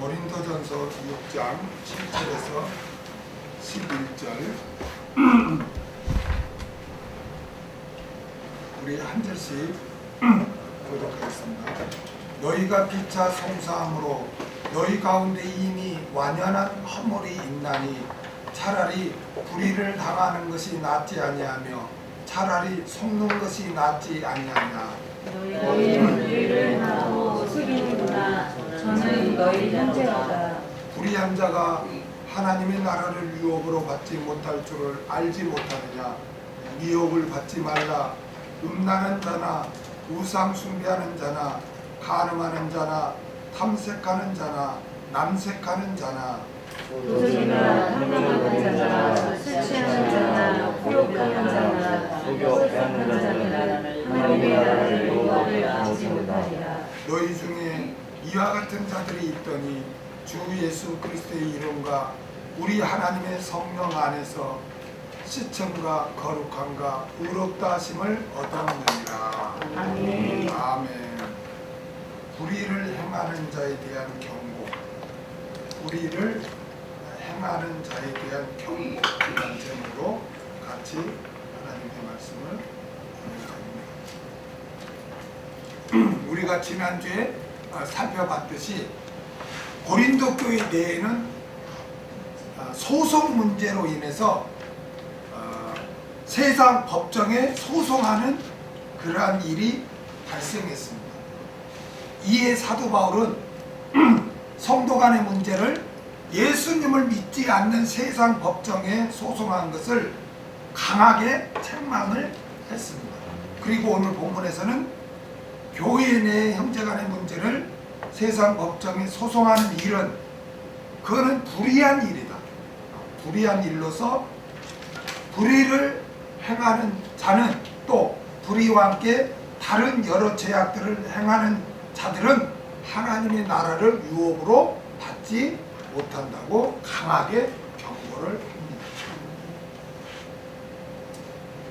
고린도전서 6장 7절에서 11절 우리 한 절씩 교독하겠습니다. 너희가 피차 송사함으로 너희 가운데 이미 완연한 허물이 있나니 차라리 불의를 당하는 것이 낫지 아니하며 차라리 속는 것이 낫지 아니하냐. 너희는 불의를 하고 속이는구나. 저는 너희 형제로다. 불의한 자가 하나님의 나라를 유업으로 받지 못할 줄을 알지 못하느냐. 미혹을 받지 말라. 음란한 자나 우상 숭배하는 자나 간음하는 자나 탐색하는 자나 남색하는 자나 도둑이나 탐욕하는 자나 술 취하는 자나 후욕하는 자나 속여 빼앗는 자는 하나님의 나라를 유업을 받지 못하리라. 너희 중에 이와 같은 자들이 있더니 주 예수 그리스도의 이름과 우리 하나님의 성령 안에서 시청과 거룩함과 의롭다 하심을 얻었느니라. 아멘. 아멘. 불의를 행하는 자에 대한 경고, 불의를 행하는 자에 대한 경고, 이런 제목으로 같이 하나님의 말씀을 나누겠습니다. 우리가 지난주에 살펴봤듯이 고린도 교회 내에는 소송 문제로 인해서 세상 법정에 소송하는 그러한 일이 발생했습니다. 이에 사도 바울은 성도 간의 문제를 예수님을 믿지 않는 세상 법정에 소송한 것을 강하게 책망을 했습니다. 그리고 오늘 본문에서는 교회 내 형제 간의 문제를 세상 법정에 소송하는 일은 그거는 불의한 일이다. 불의한 일로서 불의를 행하는 자는 또 불의와 함께 다른 여러 죄악들을 행하는 자들은 하나님의 나라를 유업으로 받지 못한다고 강하게 경고를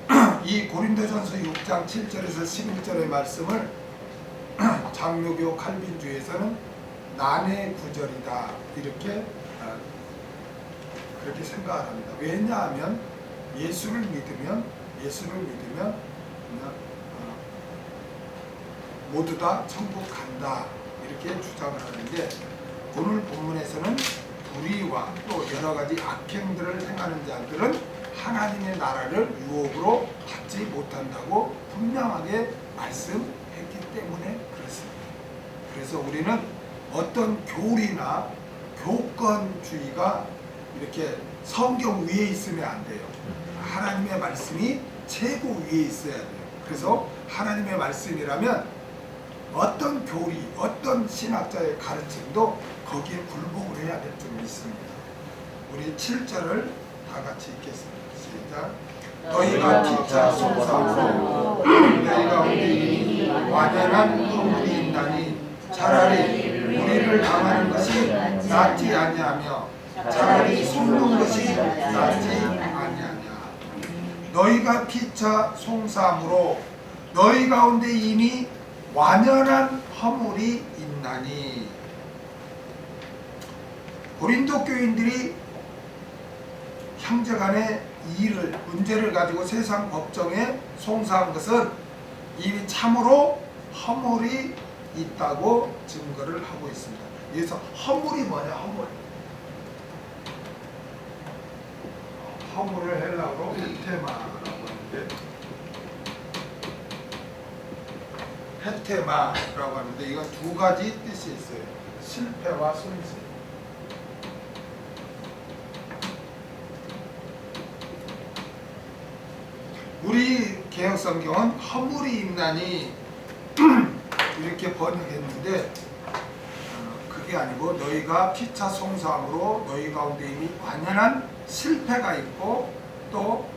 합니다. 이 고린도전서 6장 7절에서 11절의 말씀을 장로교 칼빈주의에서는 난의 구절이다 이렇게 그렇게 생각을 합니다. 왜냐하면 예수를 믿으면 모두 다 천국 간다 이렇게 주장을 하는데 오늘 본문에서는 불의와 또 여러 가지 악행들을 행하는 자들은 하나님의 나라를 유업으로 받지 못한다고 분명하게 말씀했기 때문에 그렇습니다. 그래서 우리는 어떤 교리나 교권주의가 이렇게 성경 위에 있으면 안 돼요. 하나님의 말씀이 최고 위에 있어야 돼요. 그래서 하나님의 말씀이라면 어떤 교리, 어떤 신학자의 가르침도 거기에 굴복을 해야 될 줄 믿습니다. 우리 7절을 다 같이 읽겠습니다. 시작. 너희가 피차 송사함으로 너희 가운데 완연한 허물이 있나니 차라리 불의를 당하는 것이 낫지 아니하며 차라리 속는 것이 낫지 아니하냐. 너희가 피차 송사함으로 너희 가운데 이미 완연한 허물이 있나니. 고린도 교인들이 형제간의 문제를 가지고 세상 법정에 송사한 것은 이미 참으로 허물이 있다고 증거를 하고 있습니다. 여기서 허물이 뭐냐? 허물을 헬라어로 헤테마라고 하는데 헤테마라고 하는데 이건 두 가지 뜻이 있어요. 실패와 손실. 우리 개혁성경은 허물이 있나니 이렇게 번역했는데 그게 아니고 너희가 피차 송사함으로 너희 가운데 이미 완연한 실패가 있고 또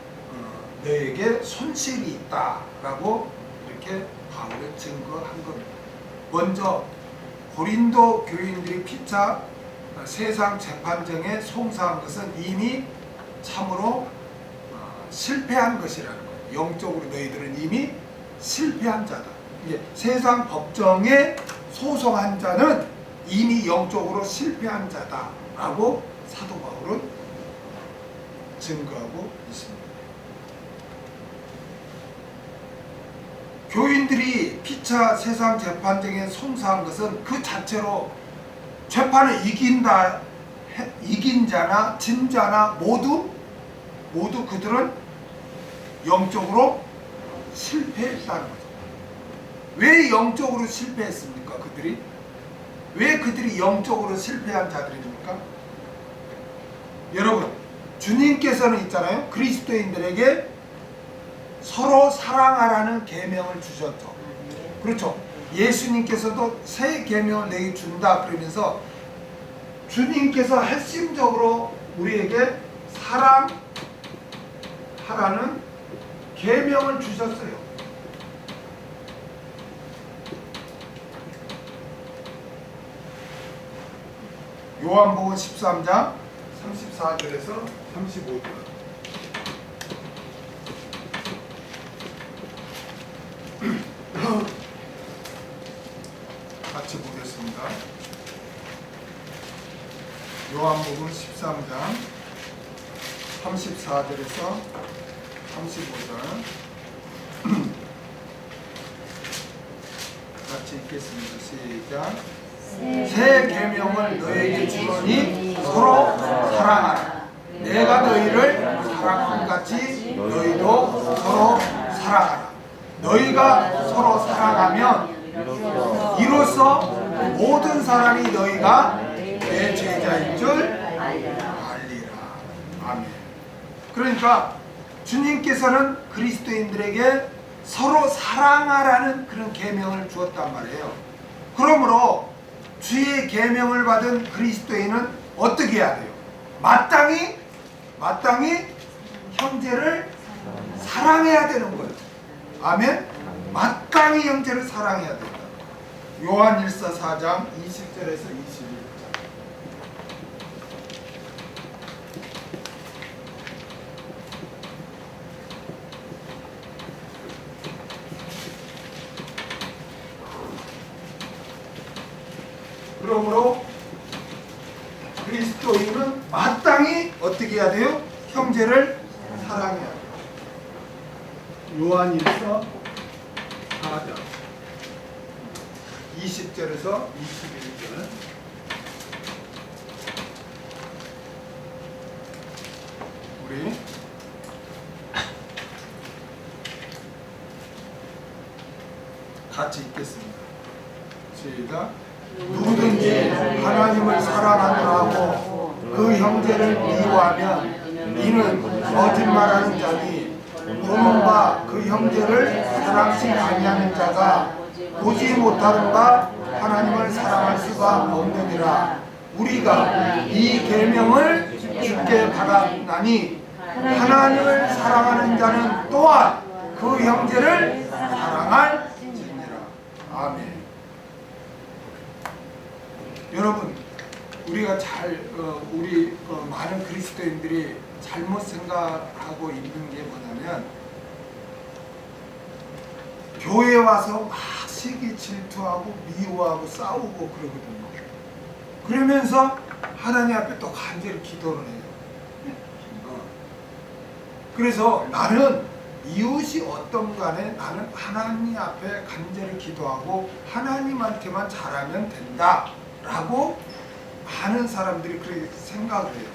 너에게 손실이 있다라고 이렇게 바울은 증거한 겁니다. 먼저 고린도 교인들이 피차 세상 재판정에 송사한 것은 이미 참으로 실패한 것이라는 거예요. 영적으로 너희들은 이미 실패한 자다. 이게 세상 법정에 소송한 자는 이미 영적으로 실패한 자다라고 사도 바울은 증거하고 있습니다. 교인들이 피차 세상 재판정에 송사한 것은 그 자체로 재판을 이긴 자나 진 자나 모두 그들은 영적으로 실패했다는 거죠. 왜 영적으로 실패했습니까? 그들이? 왜 그들이 영적으로 실패한 자들입니까? 여러분, 주님께서는 있잖아요. 그리스도인들에게 서로 사랑하라는 계명을 주셨죠. 그렇죠. 예수님께서도 새 계명을 내게 준다 그러면서 주님께서 핵심적으로 우리에게 사랑하라는 계명을 주셨어요. 요한복음 13장 34절에서 35절 같이 보겠습니다. 요한복음 13장 34절에서 35절 같이 읽겠습니다. 시작. 새 계명을 너에게 주노니 서로 사랑하라. 내가 너희를 사랑한 같이 너희도 서로 사랑하라. 너희가 서로 사랑하면 이로써 모든 사람이 너희가 내 제자인 줄 알리라. 아멘. 그러니까 주님께서는 그리스도인들에게 서로 사랑하라는 그런 계명을 주었단 말이에요. 그러므로 주의 계명을 받은 그리스도인은 어떻게 해야 돼요? 마땅히 형제를 사랑해야 되는 거예요. 아멘. 마땅히 형제를 사랑해야 된다. 요한일서 4장 20절에서 21절 그러므로 그리스도인은 마땅히 어떻게 해야 돼요? 형제를 사랑해야 돼요. 요한일서 4장 20절에서 21절 우리 같이 읽겠습니다. 시작. 누구든지 하나님을 사랑하느라고 그 형제를 미워하면 이는 거짓말하는 자니 보는 바 그 형제를 사랑치 아니하는 자가 보지 못하는 바 하나님을 사랑할 수가 없느니라. 우리가 이 계명을 주께 받았나니 하나님을 사랑하는 자는 또한 그 형제를 사랑할지니라. 아멘. 여러분, 우리가 우리 많은 그리스도인들이 잘못 생각하고 있는 게 뭐냐면 교회 와서 막 시기 질투하고 미워하고 싸우고 그러거든요. 그러면서 하나님 앞에 또 간절히 기도를 해요. 그래서 나는 이웃이 어떤 간에 나는 하나님 앞에 간절히 기도하고 하나님한테만 잘하면 된다 라고 많은 사람들이 그렇게 생각을 해요.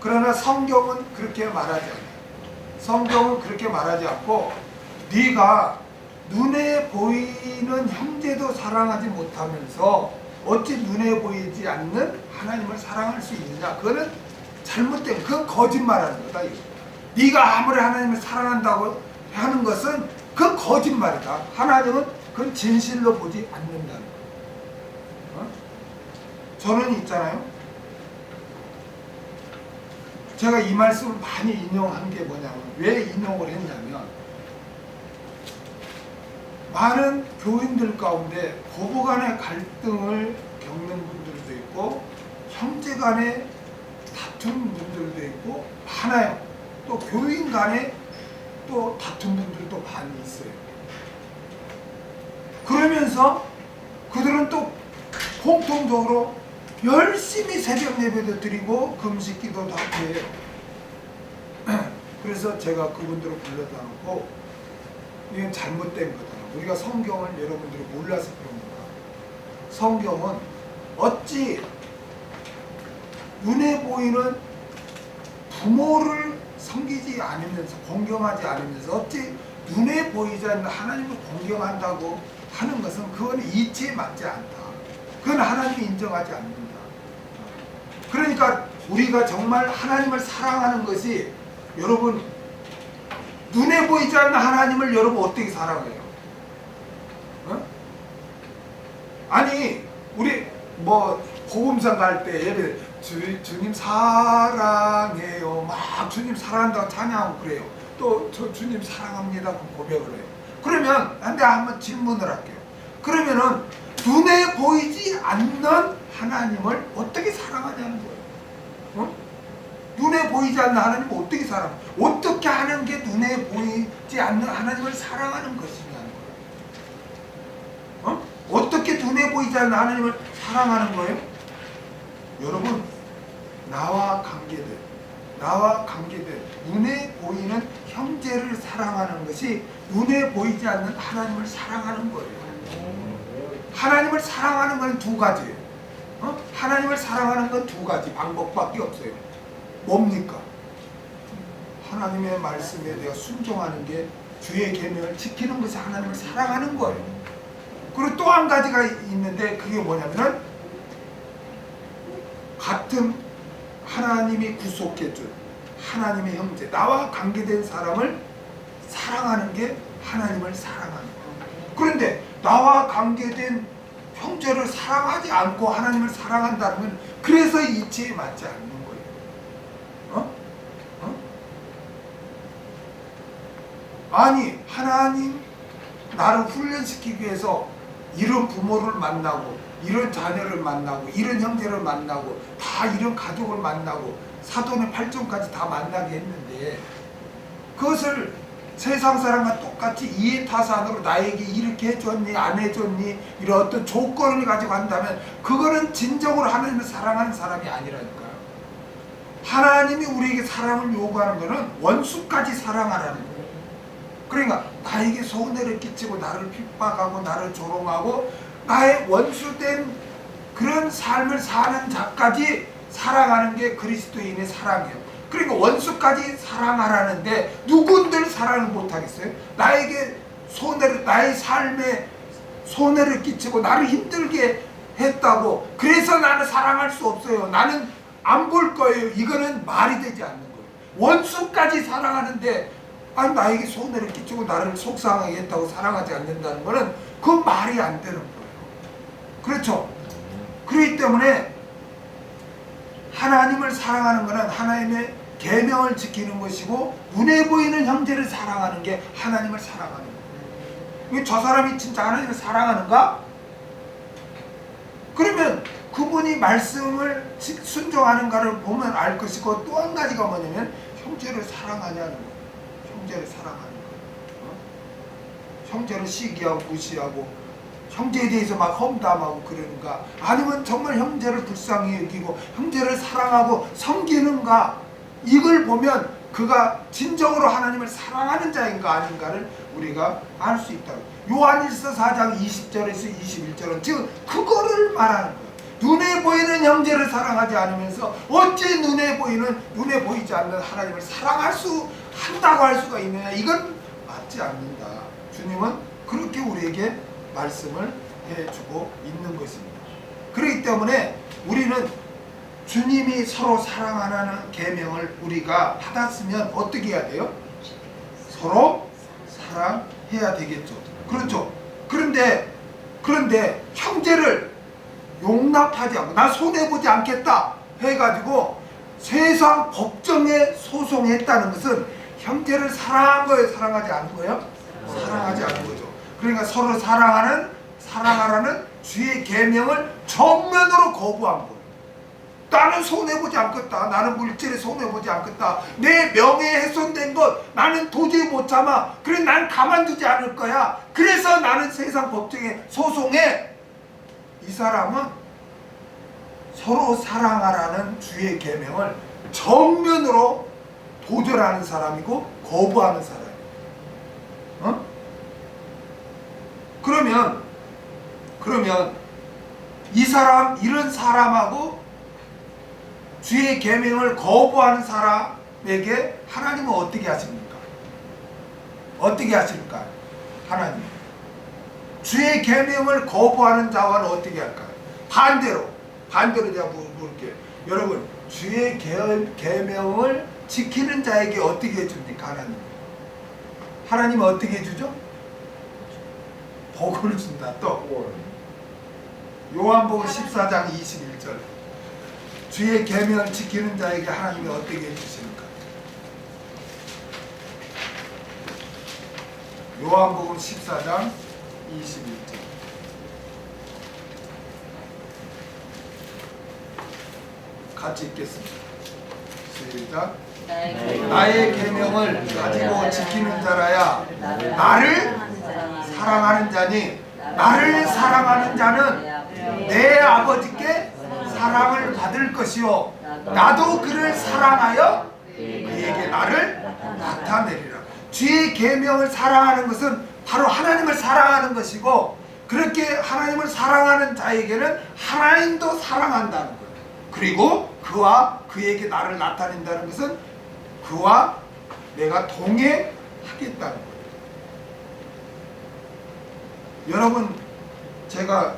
그러나 성경은 그렇게 말하지 않아요. 성경은 그렇게 말하지 않고 네가 눈에 보이는 형제도 사랑하지 못하면서 어찌 눈에 보이지 않는 하나님을 사랑할 수 있느냐? 그거는 잘못된, 그건 거짓말하는 거다. 네가 아무리 하나님을 사랑한다고 하는 것은 그건 거짓말이다. 하나님은 그건 진실로 보지 않는다는 거예요. 저는 있잖아요. 제가 이 말씀을 많이 인용한 게 뭐냐면, 왜 인용을 했냐면 많은 교인들 가운데 부부 간의 갈등을 겪는 분들도 있고 형제 간에 다툰 분들도 있고 많아요. 또 교인 간에 또 다툰 분들도 많이 있어요. 그러면서 그들은 또 공통적으로 열심히 새벽 예배도 드리고 금식 기도도 하고 해요. 그래서 제가 그분들을 불러다 놓고 이건 잘못된 거다. 우리가 성경을 여러분들이 몰라서 그런 거다. 성경은 어찌 눈에 보이는 부모를 섬기지 않으면서 공경하지 않으면서 어찌 눈에 보이지 않는 하나님을 공경한다고 하는 것은 그건 이치에 맞지 않다. 그건 하나님이 인정하지 않는다. 그러니까 우리가 정말 하나님을 사랑하는 것이 여러분 눈에 보이지 않는 하나님을 여러분 어떻게 사랑해요? 어? 아니 우리 뭐 복음상 갈 때 예배 주님 사랑해요 막 주님 사랑한다고 찬양하고 그래요. 또 저 주님 사랑합니다 그 고백을 해요. 그러면 내가 한번 질문을 할게요. 그러면은 눈에 보이지 않는 하나님을 어떻게 사랑하냐는 거예요. 어? 눈에 보이지 않는 하나님을 어떻게 사랑해? 어떻게 하는 게 눈에 보이지 않는 하나님을 사랑하는 것이냐는 거예요. 어떻게 눈에 보이지 않는 하나님을 사랑하는 거예요? 여러분 나와 관계된 눈에 보이는 형제를 사랑하는 것이 눈에 보이지 않는 하나님을 사랑하는 거예요. 하나님을 사랑하는 건 두 가지예요. 하나님을 사랑하는 건 두 가지 방법밖에 없어요. 뭡니까? 하나님의 말씀에 내가 순종하는 게 주의 계명을 지키는 것이 하나님을 사랑하는 거예요. 그리고 또 한 가지가 있는데 그게 뭐냐면은 같은 하나님이 구속해준 하나님의 형제 나와 관계된 사람을 사랑하는 게 하나님을 사랑하는 거예요. 그런데 나와 관계된 형제를 사랑하지 않고 하나님을 사랑한다면 그래서 이치에 맞지 않는 거예요. 아니 하나님 나를 훈련시키기 위해서 이런 부모를 만나고 이런 자녀를 만나고 이런 형제를 만나고 다 이런 가족을 만나고 사돈의 팔촌까지 다 만나게 했는데 그것을 세상 사람과 똑같이 이해타산으로 나에게 이렇게 해줬니 안 해줬니 이런 어떤 조건을 가지고 한다면 그거는 진정으로 하나님을 사랑하는 사람이 아니라니까요. 하나님이 우리에게 사랑을 요구하는 것은 원수까지 사랑하라는 거예요. 그러니까 나에게 손해를 끼치고 나를 핍박하고 나를 조롱하고 나의 원수된 그런 삶을 사는 자까지 사랑하는 게 그리스도인의 사랑이에요. 그러니까 원수까지 사랑하라는데 누군들 사랑을 못하겠어요? 나에게 나의 삶에 손해를 끼치고 나를 힘들게 했다고 그래서 나는 사랑할 수 없어요. 나는 안 볼 거예요. 이거는 말이 되지 않는 거예요. 원수까지 사랑하는데 아니 나에게 손해를 끼치고 나를 속상하게 했다고 사랑하지 않는다는 거는 그건 말이 안 되는 거예요. 그렇죠? 그렇기 때문에 하나님을 사랑하는 것은 하나님의 계명을 지키는 것이고 눈에 보이는 형제를 사랑하는 게 하나님을 사랑하는 거예요. 저 사람이 진짜 하나님을 사랑하는가? 그러면 그분이 말씀을 순종하는가를 보면 알 것이고 또 한 가지가 뭐냐면 형제를 사랑하냐는 거예요. 형제를 사랑하는 거예요. 형제를 시기하고 무시하고 형제에 대해서 막 험담하고 그러는가 아니면 정말 형제를 불쌍히 여기고 형제를 사랑하고 섬기는가 이걸 보면 그가 진정으로 하나님을 사랑하는 자인가 아닌가를 우리가 알 수 있다. 요한일서 4장 20절에서 21절은 지금 그거를 말하는 거예요. 눈에 보이는 형제를 사랑하지 않으면서 어찌 눈에 보이지 않는 하나님을 사랑할 수 한다고 할 수가 있느냐. 이건 맞지 않는다. 주님은 그렇게 우리에게 말씀을 해주고 있는 것입니다. 그렇기 때문에 우리는 주님이 서로 사랑하라는 계명을 우리가 받았으면 어떻게 해야 돼요? 서로 사랑해야 되겠죠. 그렇죠. 그런데 형제를 용납하지 않고 나 손해보지 않겠다 해가지고 세상 법정에 소송했다는 것은 형제를 사랑한 거예요? 사랑하지 않은 거예요? 사랑하지 않은 거죠. 그러니까 서로 사랑하라는 주의 계명을 정면으로 거부한 거예요. 나는 손해보지 않겠다. 나는 물질에 손해보지 않겠다. 내 명예에 훼손된 것 나는 도저히 못 참아. 그래 난 가만두지 않을 거야. 그래서 나는 세상 법정에 소송해. 이 사람은 서로 사랑하라는 주의 계명을 정면으로 도전하는 사람이고 거부하는 사람이에요. 그러면 이 사람, 이런 사람하고 주의 계명을 거부하는 사람에게 하나님은 어떻게 하십니까? 어떻게 하실까요? 하나님 주의 계명을 거부하는 자와는 어떻게 할까요? 반대로 제가 물을게요. 여러분, 주의 계명을 지키는 자에게 어떻게 해줍니까? 하나님은 어떻게 해주죠? 복을 준다. 또 요한복음 14장 21절, 주의 계명을 지키는 자에게 하나님이 어떻게 해주십니까? 요한복음 14장 21절, 같이 읽겠습니다. 시작. 나의 계명을 가지고 지키는 자라야 나를 사랑하는 자니, 나를 사랑하는 자는 내 아버지께 사랑을 받을 것이요 나도 그를 사랑하여 그에게 나를 나타내리라. 주의 계명을 사랑하는 것은 바로 하나님을 사랑하는 것이고, 그렇게 하나님을 사랑하는 자에게는 하나님도 사랑한다는 거예요. 그리고 그와 그에게 나를 나타낸다는 것은 그와 내가 동행하겠다는 거예요. 여러분, 제가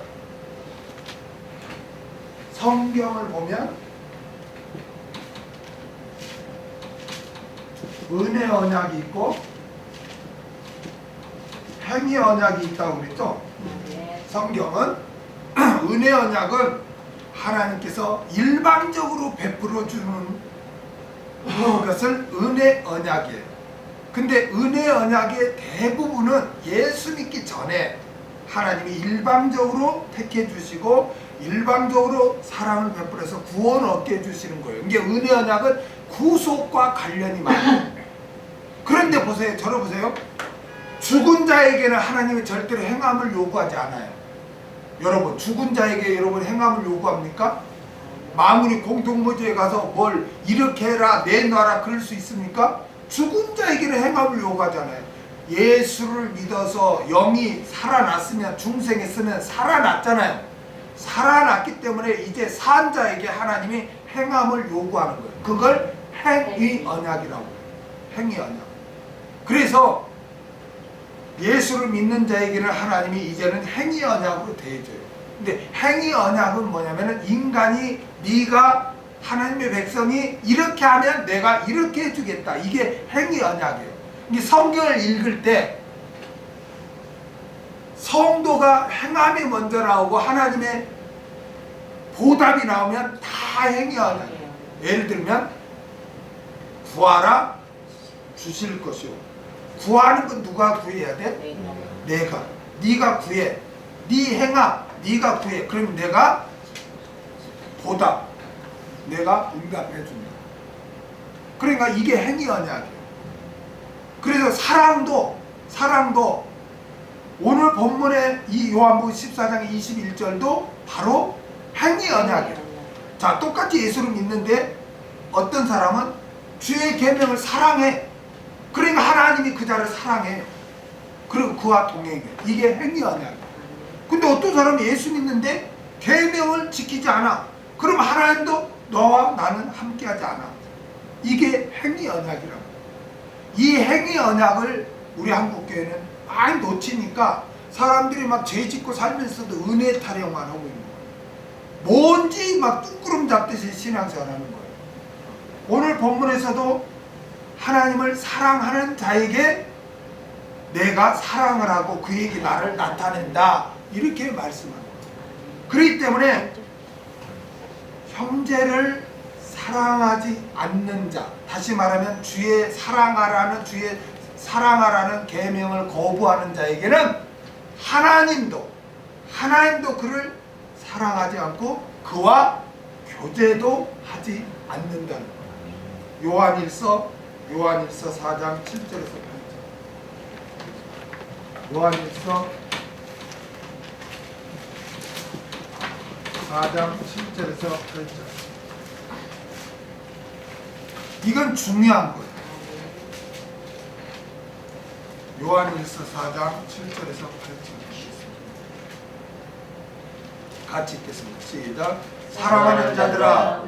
성경을 보면 은혜 언약이 있고 행위 언약이 있다고 그랬죠? 성경은 은혜 언약은 하나님께서 일방적으로 베풀어 주는 것을 은혜 언약이에요. 근데 은혜 언약의 대부분은 예수 믿기 전에 하나님이 일방적으로 택해 주시고 일방적으로 사랑을 베풀어서 구원 얻게 해주시는 거예요. 이게 은혜 언약은 구속과 관련이 많아요. 그런데 보세요, 저를 보세요. 죽은 자에게는 하나님이 절대로 행함을 요구하지 않아요. 여러분, 죽은 자에게 여러분 행함을 요구합니까? 마무리 공동묘지에 가서 뭘 이렇게 해라 내놔라 그럴 수 있습니까? 죽은 자에게는 행함을 요구하잖아요. 예수를 믿어서 영이 살아났으면, 중생했으면 살아났잖아요. 살아났기 때문에 이제 산 자에게 하나님이 행함을 요구하는 거예요. 그걸 행위 언약이라고 해요. 행위 언약. 그래서 예수를 믿는 자에게는 하나님이 이제는 행위 언약으로 대해줘요. 근데 행위 언약은 뭐냐면은 인간이, 네가 하나님의 백성이 이렇게 하면 내가 이렇게 해주겠다. 이게 행위 언약이에요. 이게 성경을 읽을 때 성도가 행함이 먼저 나오고 하나님의 보답이 나오면 다 행위 언약이에요. 예를 들면 구하라 주실 것이요. 구하는 건 누가 구해야 돼? 내가. 네가 구해. 네 행함 네가 구해. 그럼 내가 보답, 내가 응답해 준다. 그러니까 이게 행위 언약이에요. 그래서 사랑도 오늘 본문의 이 요한복음 14장 21절도 바로 행위 언약이에요. 자, 똑같이 예수를 믿는데 어떤 사람은 주의 계명을 사랑해. 그러니까 하나님이 그 자를 사랑해요. 그리고 그와 동행해. 이게 행위 언약이에요. 근데 어떤 사람이 예수 믿는데 계명을 지키지 않아. 그럼 하나님도 너와 나는 함께하지 않아. 이게 행위 언약이라고. 이 행위 언약을 우리 한국교회는 많이 놓치니까 사람들이 막 죄 짓고 살면서도 은혜 타령만 하고 있는 거예요. 뭔지 막 뚝구름 잡듯이 신앙생활하는 거예요. 오늘 본문에서도 하나님을 사랑하는 자에게 내가 사랑을 하고 그에게 나를 나타낸다. 이렇게 말씀하는 거예요. 그렇기 때문에 형제를 사랑하지 않는 자, 다시 말하면 주의 사랑하라는 계명을 거부하는 자에게는 하나님도 그를 사랑하지 않고 그와 교제도 하지 않는다는 거예요. 요한일서 4장 7절에서 8절. 요한일서 4장 7절에서 8절. 이건 중요한 거예요. 요한일서 4장 7절에서 8절. 같이 읽겠습니다. 시작. 사랑하는 자들아,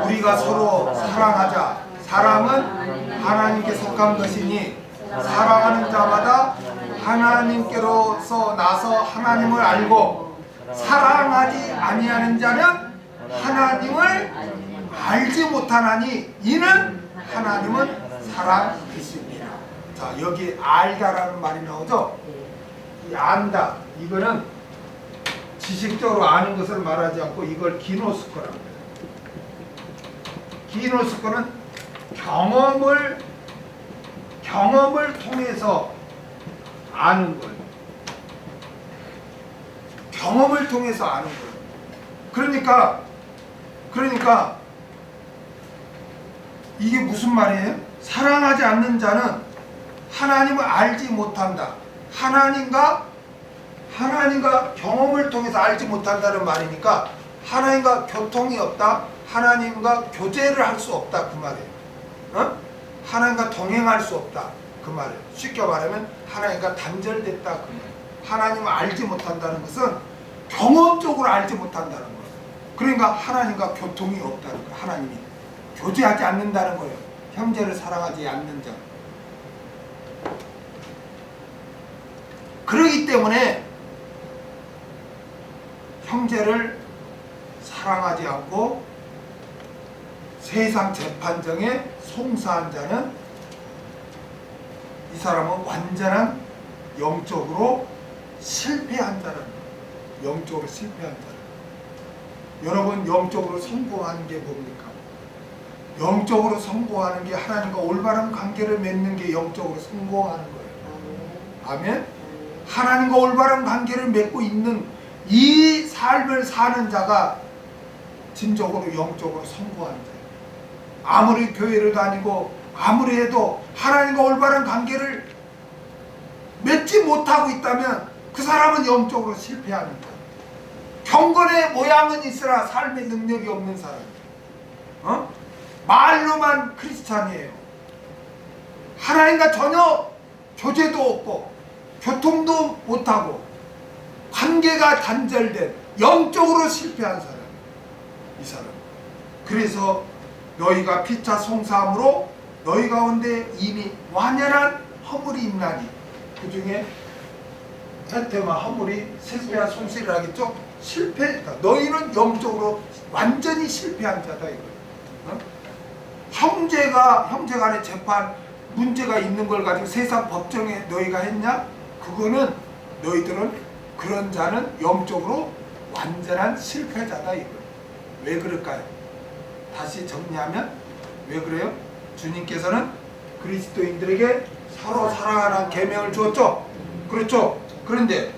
우리가 서로 사랑하자. 사랑은 하나님께 속한 것이니 사랑하는 자마다 하나님께로서 나서 하나님을 알고 사랑하지 아니하는 자는 하나님을 알지 못하나니 이는 하나님은 사랑이십니다. 자, 여기 알다라는 말이 나오죠. 이 안다, 이거는 지식적으로 아는 것을 말하지 않고 이걸 기노스코라고 해요. 기노스코는 경험을 통해서 아는 거예요. 경험을 통해서 아는 거예요. 그러니까 이게 무슨 말이에요? 사랑하지 않는 자는 하나님을 알지 못한다. 하나님과 경험을 통해서 알지 못한다는 말이니까 하나님과 교통이 없다. 하나님과 교제를 할 수 없다. 그 말이에요. 어? 하나님과 동행할 수 없다. 그 말이에요. 쉽게 말하면 하나님과 단절됐다. 그 말이에요. 하나님을 알지 못한다는 것은 경험적으로 알지 못한다는 거예요. 그러니까 하나님과 교통이 없다는 거예요. 하나님이 교제하지 않는다는 거예요. 형제를 사랑하지 않는 자. 그러기 때문에 형제를 사랑하지 않고 세상 재판정에 송사한 자는 이 사람은 완전한 영적으로 실패한 자라는 거예요. 영적으로 실패한 자라. 여러분, 영적으로 성공하는 게 뭡니까? 영적으로 성공하는 게 하나님과 올바른 관계를 맺는 게 영적으로 성공하는 거예요. 아멘? 하나님과 올바른 관계를 맺고 있는 이 삶을 사는 자가 진정으로 영적으로 성공하는 자예요. 아무리 교회를 다니고 아무리 해도 하나님과 올바른 관계를 맺지 못하고 있다면 그 사람은 영적으로 실패하는 거예요. 경건의 모양은 있으나 삶의 능력이 없는 사람. 말로만 크리스찬이에요. 하나님과 전혀 교제도 없고 교통도 못하고 관계가 단절된 영적으로 실패한 사람. 이 사람. 그래서 너희가 피차 송사함으로 너희 가운데 이미 완연한 허물이 있나니, 그 중에 태테마 허물이 실패한 손실을 하겠죠. 실패했다. 너희는 영적으로 완전히 실패한 자다 이거. 형제 간의 재판 문제가 있는 걸 가지고 세상 법정에 너희가 했냐? 그거는 너희들은 그런 자는 영적으로 완전한 실패자다 이거. 왜 그럴까요? 다시 정리하면 왜 그래요? 주님께서는 그리스도인들에게 서로 사랑하라는 계명을 주었죠. 그렇죠? 그런데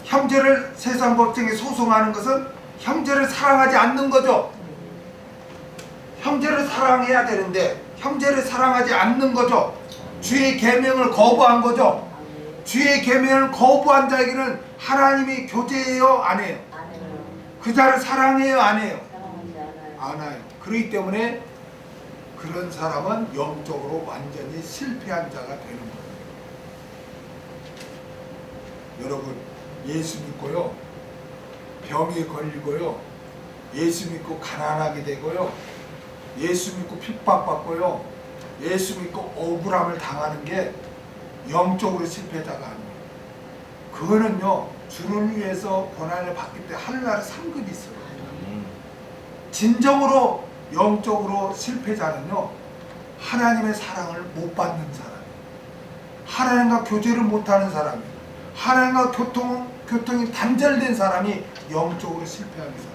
형제를 세상 법정에 소송하는 것은 형제를 사랑하지 않는 거죠. 형제를 사랑해야 되는데 형제를 사랑하지 않는 거죠. 주의 계명을 거부한 거죠. 주의 계명을 거부한 자에게는 하나님이 교제해요? 안 해요? 그 자를 사랑해요? 안 해요? 안 해요. 그렇기 때문에 그런 사람은 영적으로 완전히 실패한 자가 되는 거예요. 여러분, 예수 믿고요, 병에 걸리고요, 예수 믿고 가난하게 되고요, 예수 믿고 핍박받고요, 예수 믿고 억울함을 당하는 게 영적으로 실패자가 아니에요. 그거는요, 주를 위해서 고난을 받기 때문에 하늘나라 상급이 있어요. 진정으로 영적으로 실패자는요, 하나님의 사랑을 못 받는 사람, 하나님과 교제를 못하는 사람이, 하나님과 교통이 단절된 사람이 영적으로 실패하는 사람.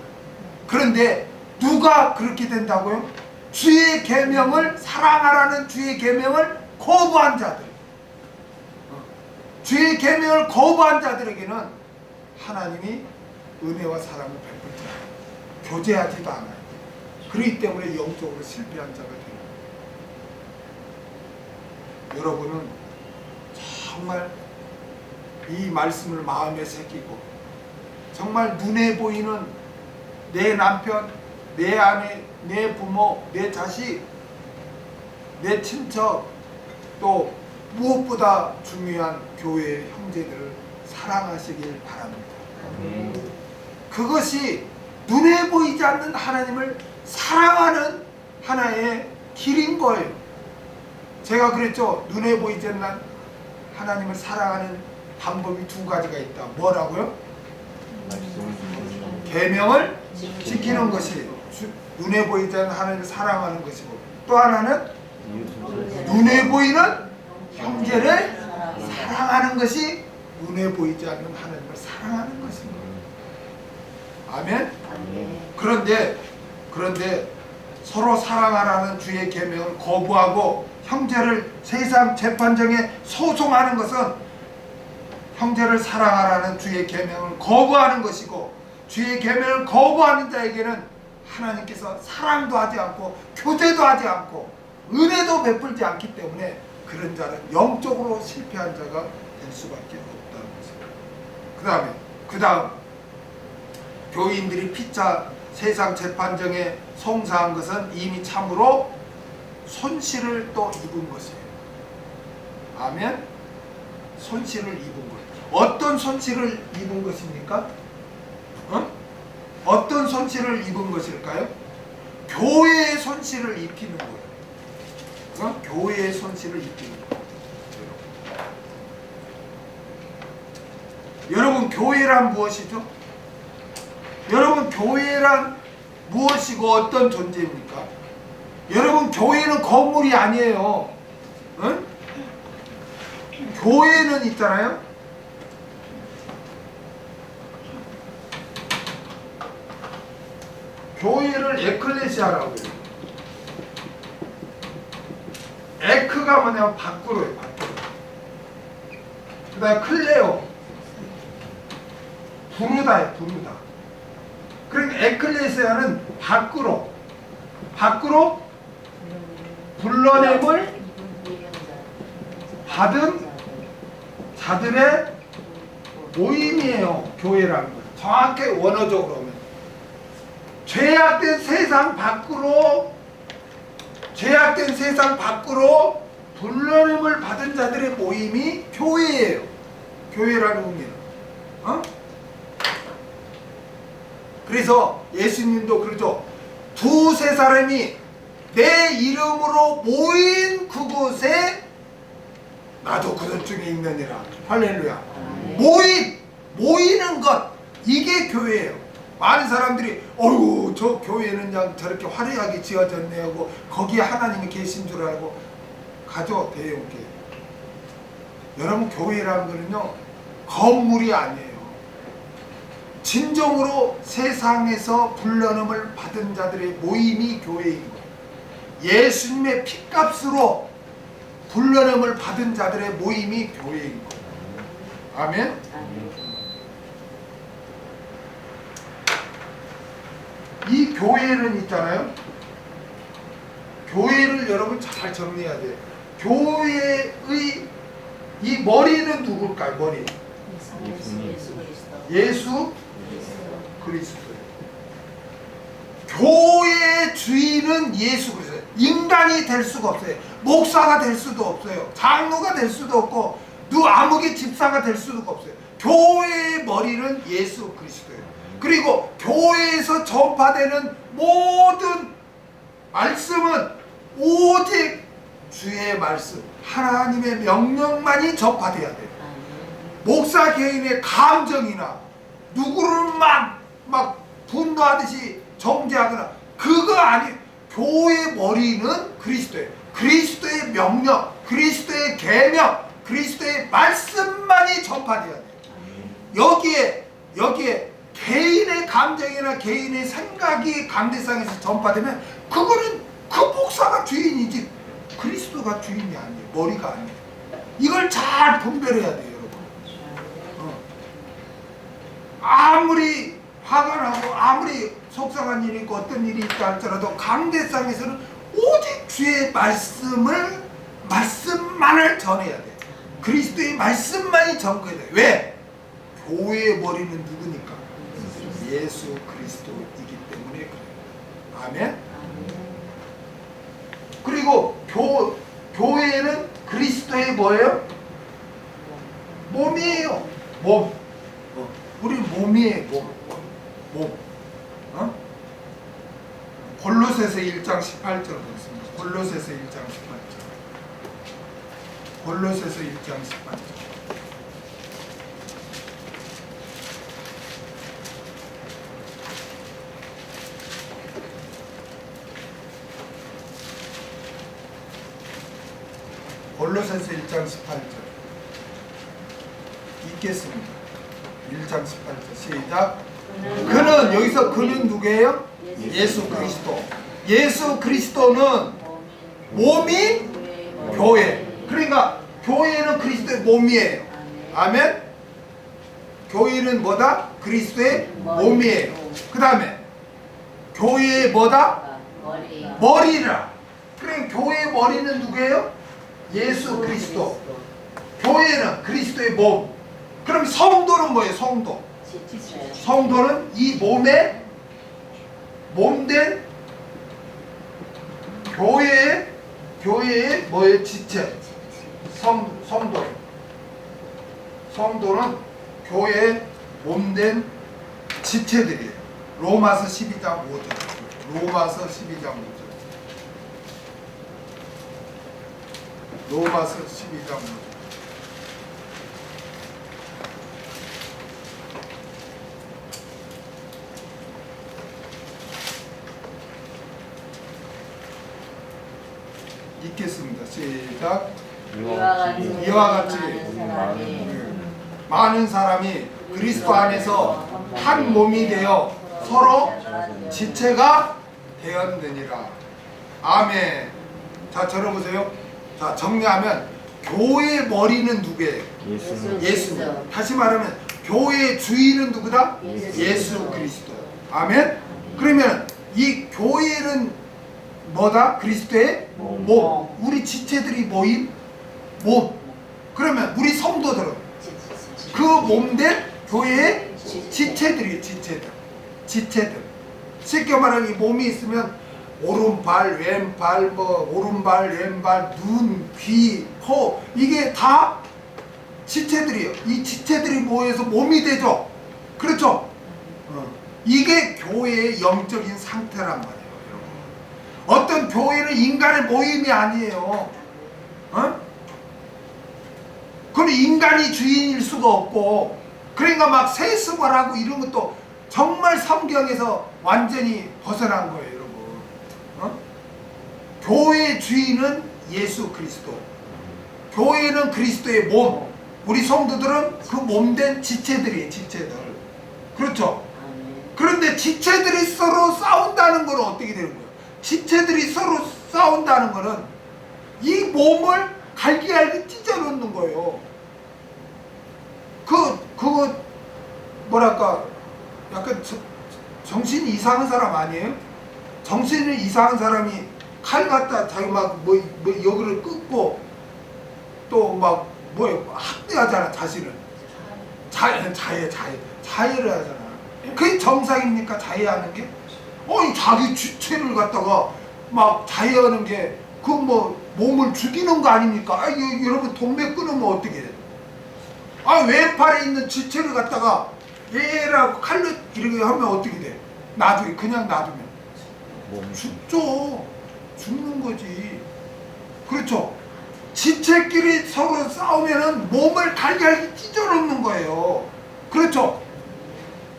그런데 누가 그렇게 된다고요? 주의 계명을 사랑하라는 주의 계명을 거부한 자들, 주의 계명을 거부한 자들에게는 하나님이 은혜와 사랑을 베풀지 않아요. 교제하지도 않아요. 그렇기 때문에 영적으로 실패한 자가 돼요. 여러분은 정말 이 말씀을 마음에 새기고 정말 눈에 보이는 내 남편, 내 아내, 내 부모, 내 자식, 내 친척, 또 무엇보다 중요한 교회의 형제들을 사랑하시길 바랍니다. 그것이 눈에 보이지 않는 하나님을 사랑하는 하나의 길인 거예요. 제가 그랬죠. 눈에 보이지 않는 하나님을 사랑하는 방법이 두 가지가 있다. 뭐라고요? 계명을 지키는 것이 눈에 보이지 않는 하나님을 사랑하는 것이고, 또 하나는 눈에 보이는 형제를 사랑하는 것이 눈에 보이지 않는 하나님을 사랑하는 것입니다. 아멘? 그런데 서로 사랑하라는 주의 계명을 거부하고 형제를 세상 재판정에 소송하는 것은 형제를 사랑하라는 주의 계명을 거부하는 것이고, 주의 계명을 거부하는 자에게는 하나님께서 사랑도 하지 않고 교제도 하지 않고 은혜도 베풀지 않기 때문에 그런 자는 영적으로 실패한 자가 될 수밖에 없다는 것입니다. 그 다음 교인들이 피차 세상 재판정에 송사한 것은 이미 참으로 손실을 또 입은 것이에요. 아멘? 손실을 입은 것. 어떤 손실을 입은 것입니까? 어떤 손실을 입은 것일까요? 교회의 손실을 입히는 거예요. 교회의 손실을 입히는 거예요. 여러분, 교회란 무엇이죠? 여러분, 교회란 무엇이고 어떤 존재입니까? 여러분, 교회는 건물이 아니에요. 응? 교회는 있잖아요. 교회를 에클레시아라고 해요. 에크가 뭐냐면 밖으로요. 밖으로. 그 다음에 클레오, 부르다예요. 부르다. 그러니까 에클레시아는 밖으로 불러냄을 받은 자들의 모임이에요. 교회라는 건. 정확히 원어적으로 하면 죄악된 세상 밖으로 불러냄을 받은 자들의 모임이 교회예요. 교회라는 의미는. 그래서 예수님도 그러죠. 두세 사람이 내 이름으로 모인 그곳에 나도 그들 중에 있느니라. 할렐루야. 모이는 것, 이게 교회예요. 많은 사람들이 어휴, 저 교회는 그냥 저렇게 화려하게 지어졌네 하고 거기에 하나님이 계신 줄 알고 가죠. 대형교회. 여러분, 교회라는 거는요, 건물이 아니에요. 진정으로 세상에서 불러냄을 받은 자들의 모임이 교회인 거예요. 예수님의 핏값으로 불러냄을 받은 자들의 모임이 교회인 거예요. 아멘? 이 교회는 있잖아요. 교회를 여러분 잘 정리해야 돼요. 교회의 이 머리는 누굴까요? 머리. 예수 그리스도. 교회의 주인은 예수 그리스도. 인간이 될 수가 없어요. 목사가 될 수도 없어요. 장로가 될 수도 없고 아무개 집사가 될 수도 없어요. 교회의 머리는 예수 그리스도예요. 그리고 교회에서 전파되는 모든 말씀은 오직 주의 말씀, 하나님의 명령만이 전파돼야 돼요. 목사 개인의 감정이나 누구를 막 분노하듯이 정죄하거나 그거 아니에요. 교회의 머리는 그리스도예요. 그리스도의 명령, 그리스도의 계명, 그리스도의 말씀만이 전파돼야 돼요. 여기에 개인의 감정이나 개인의 생각이 강대상에서 전파되면 그거는 그 목사가 주인이지 그리스도가 주인이 아니에요. 머리가 아니에요. 이걸 잘 분별해야 돼요, 여러분. 아무리 화가 나고 아무리 속상한 일이 있고 어떤 일이 있다 할지라도 강대상에서는 오직 주의 말씀만을 전해야 돼요. 그리스도의 말씀만이 전거해야 돼요. 왜? 교회의 머리는 누구니까? 예수 그리스도이기 때문에 그래요. 아멘. 그리고 교회는 그리스도의 뭐예요? 몸이에요. 몸. 우리 몸이에요. 몸. 골로새서 1장 18절 보겠습니다. 골로새서 1장 18절. 골로새서 1장 18절. 골로새서 1장 18절 읽겠습니다. 1장 18절 시작. 그는 여기서 그는 누구예요? 예수 그리스도. 예수 그리스도는 몸이 교회. 그러니까 교회는 그리스도의 몸이에요. 아멘. 교회는 뭐다? 그리스도의 몸이에요. 그 다음에 교회의 뭐다? 머리라. 그러니까 교회의 머리는 누구예요? 예수 그리스도. 교회는 그리스도의 몸. 그럼 성도는 뭐예요? 성도. 성도는 이 몸의 몸된 교회의 뭐예요? 지체. 성도는 교회의 몸된 지체들이에요. 로마서 12장 5절. 로마서 12장 5절. 로마서 12장 5절. 읽겠습니다. 시작. 이와 같이 많은 사람이 그리스도 안에서 한 몸이 되어 서로 지체가 되었느니라. 아멘. 자, 들어보세요. 자, 정리하면 교회의 머리는 누구예요? 예수. 다시 말하면 교회의 주인은 누구다? 예수 그리스도. 아멘. 그러면 이 교회는 뭐다? 그리스도의 몸. 우리 지체들이 모인 몸. 그러면 우리 성도들은 그 몸된 교회의 지체들이에요. 지체들. 쉽게 말하면 이 몸이 있으면 오른발, 왼발, 오른발, 왼발, 눈, 귀, 코, 이게 다 지체들이에요. 이 지체들이 모여서 몸이 되죠. 그렇죠? 이게 교회의 영적인 상태란 말이에요. 어떤 교회는 인간의 모임이 아니에요. 그럼 인간이 주인일 수가 없고, 그러니까 막 세습을 이런 것도 정말 성경에서 완전히 벗어난 거예요, 여러분. 교회의 주인은 예수 그리스도. 교회는 그리스도의 몸. 우리 성도들은 그 몸된 지체들이에요, 지체들. 그렇죠? 그런데 지체들이 서로 싸운다는 건 어떻게 되는 거예요? 지체들이 서로 싸운다는 것은 이 몸을 갈기갈기 찢어놓는 거예요. 그거 뭐랄까 약간 정신이 이상한 사람 아니에요? 정신이 이상한 사람이 칼 갖다 자기 뭐 여기를 끊고 또 막 학대하잖아. 자신을 자해를 하잖아. 그게 정상입니까? 자해하는 게? 자기 주체를 갖다가 막 자해하는 게 그 몸을 죽이는 거 아닙니까? 여러분 동맥 끊으면 어떻게 해? 왼팔에 있는 지체를 갖다가 얘라고 칼로 이렇게 하면 어떻게 돼? 나중에 그냥 놔두면 죽죠. 죽는 거지. 그렇죠? 지체끼리 서로 싸우면은 몸을 갈갈기 찢어놓는 거예요. 그렇죠?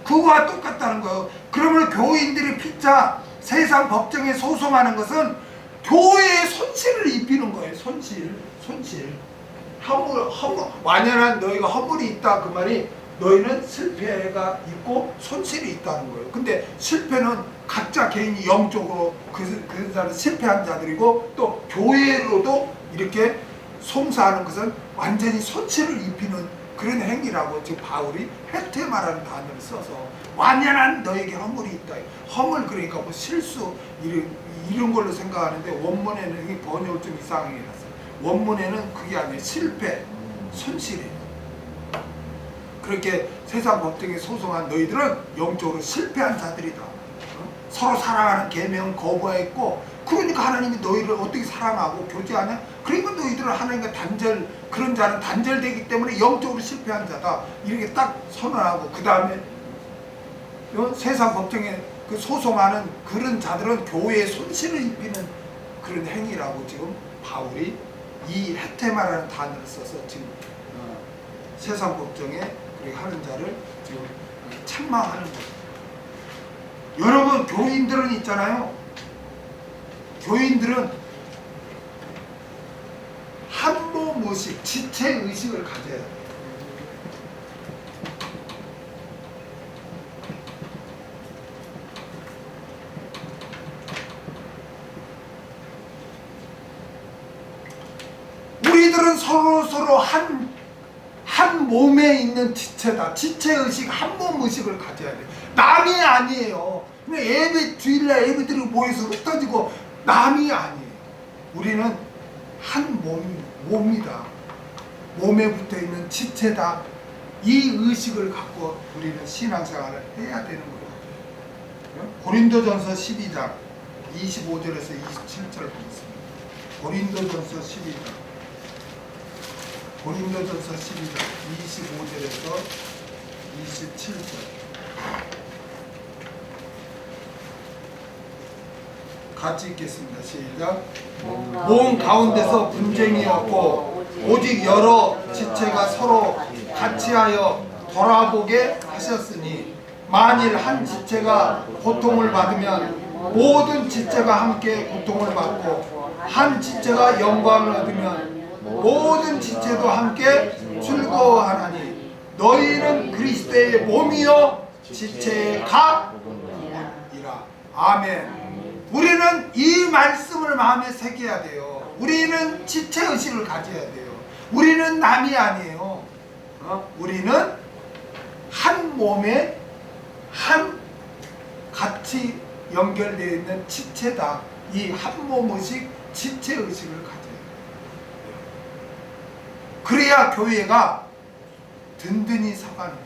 그거와 똑같다는 거예요. 그러면 교인들이 피차 세상 법정에 소송하는 것은 교회에 손실을 입히는 거예요. 손실. 완연한 너희가 허물이 있다. 그 말이 너희는 실패가 있고 손실이 있다는 거예요. 근데 실패는 각자 개인이 영적으로 그 사람 실패한 자들이고, 또 교회로도 이렇게 송사하는 것은 완전히 손실을 입히는 그런 행위라고 지금 바울이 헤테마라는 단어를 써서 완연한 너에게 허물이 있다. 허물 그러니까 실수 이런 걸로 생각하는데 원문에는 이 번역을 좀 이상하게 해놨어요. 원문에는 그게 아니에요. 실패, 손실이에요. 그렇게 세상 법정에 소송한 너희들은 영적으로 실패한 자들이다. 서로 사랑하는 계명을 거부했고, 그러니까 하나님이 너희를 어떻게 사랑하고 교제하냐? 그러니까 너희들은 하나님과 그런 자는 단절되기 때문에 영적으로 실패한 자다. 이렇게 딱 선언하고, 그 다음에 세상 법정에 그 소송하는 그런 자들은 교회에 손실을 입히는 그런 행위라고 지금 바울이 이 헤테마라는 단어를 써서 지금 세상 법정에 그렇게 하는 자를 지금 책망하는 거예요. 여러분, 교인들은 있잖아요. 교인들은 한몸의식, 지체의식을 가져야 돼요. 우리들은 서로 한 몸에 있는 지체다. 지체의식, 한몸의식을 가져야 돼. 남이 아니에요. 예배, 주일날 예배드리고 모여서 흩어지고 남이 아니에요. 우리는 한 몸이다. 몸에 붙어있는 지체다. 이 의식을 갖고 우리는 신앙생활을 해야 되는 거예요. 고린도전서 12장 25절에서 27절 보겠습니다. 고린도전서 12장 25절에서 27절 같이 읽겠습니다. 시작. 몸 가운데서 분쟁이 없고 오직 여러 지체가 서로 같이하여 돌아보게 하셨으니, 만일 한 지체가 고통을 받으면 모든 지체가 함께 고통을 받고, 한 지체가 영광을 얻으면 모든 지체도 함께 즐거워하나니, 너희는 그리스도의 몸이요 지체의 각이라. 아멘. 우리는 이 말씀을 마음에 새겨야 돼요. 우리는 지체의식을 가져야 돼요. 우리는 남이 아니에요. 우리는 한 몸에 한 같이 연결되어 있는 지체다. 이 한 몸의식, 지체의식을 가져야 돼요. 그래야 교회가 든든히 서가는 거예요.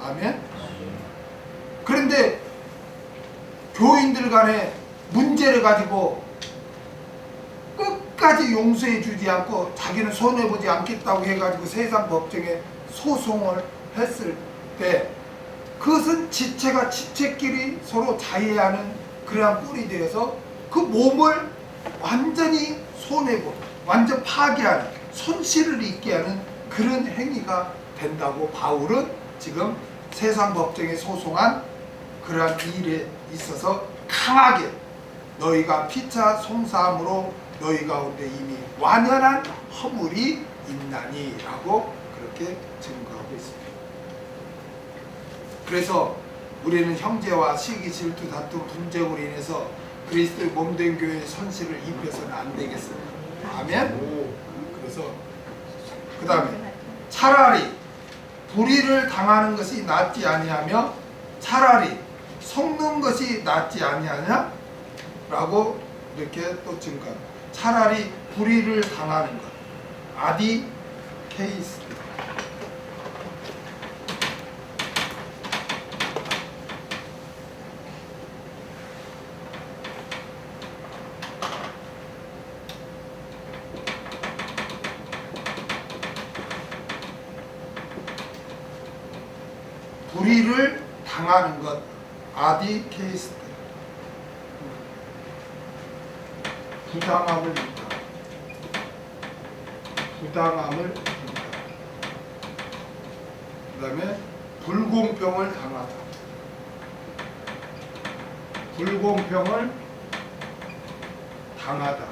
아멘. 그런데 교인들 간에 문제를 가지고 끝까지 용서해 주지 않고 자기는 손해보지 않겠다고 해가지고 세상 법정에 소송을 했을 때, 그것은 지체가 지체끼리 서로 자해하는 그러한 꼴이 되어서 그 몸을 완전히 손해고 완전 파괴하는, 손실을 입게 하는 그런 행위가 된다고 바울은 지금 세상 법정에 소송한 그러한 일에 있어서 강하게, 너희가 피차 송사함으로 너희 가운데 이미 완연한 허물이 있나니 라고 그렇게 증거하고 있습니다. 그래서 우리는 형제와 시기, 질투, 다툼, 분쟁으로 인해서 그리스도의 몸된 교회의 손실을 입혀서는 안 되겠습니다. 아멘. 그래서 그 다음에 차라리 불의를 당하는 것이 낫지 아니하며 차라리 속는 것이 낫지 아니하냐? 라고 이렇게 또 증거합니다. 차라리 불의를 당하는 것. 아디 케이스. 불의를 당하는 것. 아디 케이스. 부당함을 입다. 부당함을 입다. 그 다음에 불공평을 당하다. 불공평을 당하다.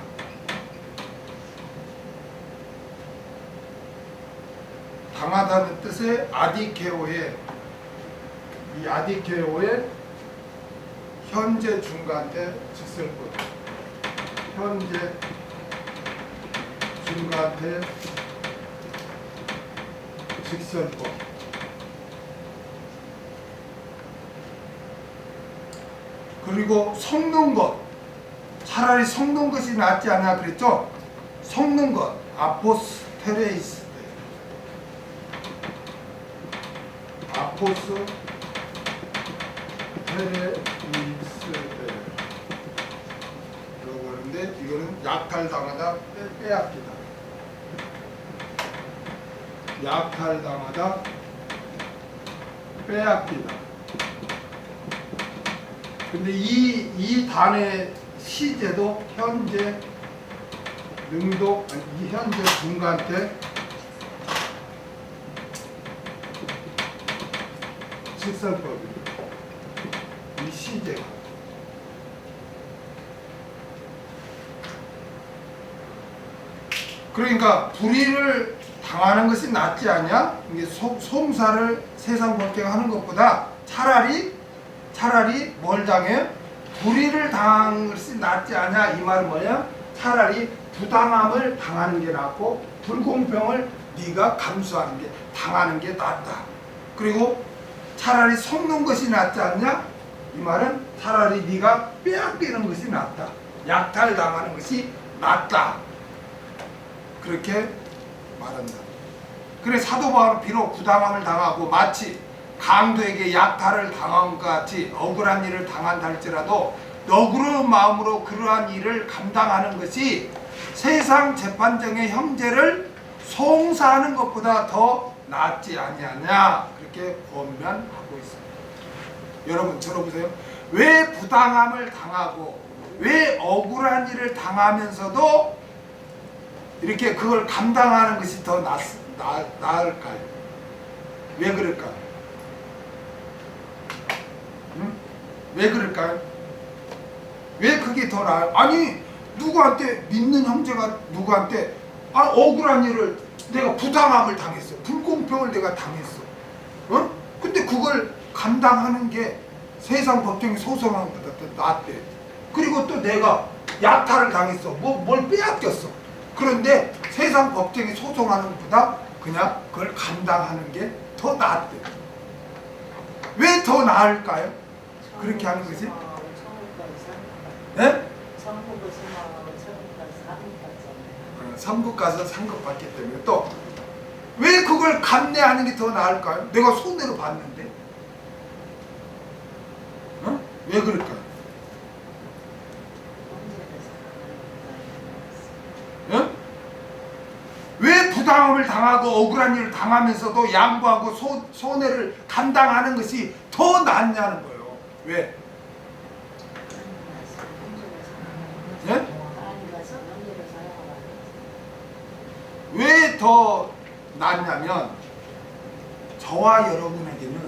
당하다는 뜻의 아디케오의, 이 아디케오의 현재 중간대 직설법. 현재 중간대 직설법. 그리고 속는 것. 차라리 속는 것이 낫지 않냐 그랬죠? 속는 것. 아포스테레이스. 아포스 페레이스데라고 하는데 이거는 약탈당하다 빼앗기다. 약탈당하다 빼앗기다. 근데 이 단의 시제도 현재 능동 아니 이 현재 중간태 직설법입니다. 이 시제가 그러니까 불의를 당하는 것이 낫지 않냐? 이게 송사를 세상 법정하는 것보다 차라리 뭘 당해? 불의를 당하는 것이 낫지 않냐? 이 말은 뭐냐? 차라리 부당함을 당하는 게 낫고 불공평을 네가 감수하는 게 당하는 게 낫다. 그리고 차라리 속는 것이 낫지 않냐? 이 말은 차라리 네가 빼앗기는 것이 낫다. 약탈당하는 것이 낫다. 그렇게 말한다. 그래 사도 바울은 비록 부당함을 당하고 마치 강도에게 약탈을 당한 것 같이 억울한 일을 당한다 할지라도 너그러운 마음으로 그러한 일을 감당하는 것이 세상 재판정의 형제를 송사하는 것보다 더 낫지 아니하냐 그렇게 권면하고 있습니다. 여러분 들어보세요. 왜 부당함을 당하고 왜 억울한 일을 당하면서도 이렇게 그걸 감당하는 것이 더 나을까요? 왜 그럴까요? 응? 왜 그럴까요? 왜 그게 더 나아요? 아니 누구한테 믿는 형제가 누구한테 억울한 일을 내가 부당함을 당했어. 불공평을 내가 당했어. 어? 근데 그걸 감당하는 게 세상 법정에 소송하는 것보다 더 낫대. 그리고 또 내가 약탈을 당했어. 뭘 빼앗겼어. 그런데 세상 법정에 소송하는 것보다 그냥 그걸 감당하는 게 더 낫대. 왜 더 나을까요? 그렇게 하는 것이? 네? 천국 가서 상급 받기 때문에 또 왜 그걸 감내하는 게 더 나을까요? 내가 손해로 봤는데. 어? 왜 그럴까요? 어? 왜 부당함을 당하고 억울한 일을 당하면서도 양보하고 손해를 감당하는 것이 더 낫냐는 거예요. 왜? 네? 왜 더 낫냐면 저와 여러분에게는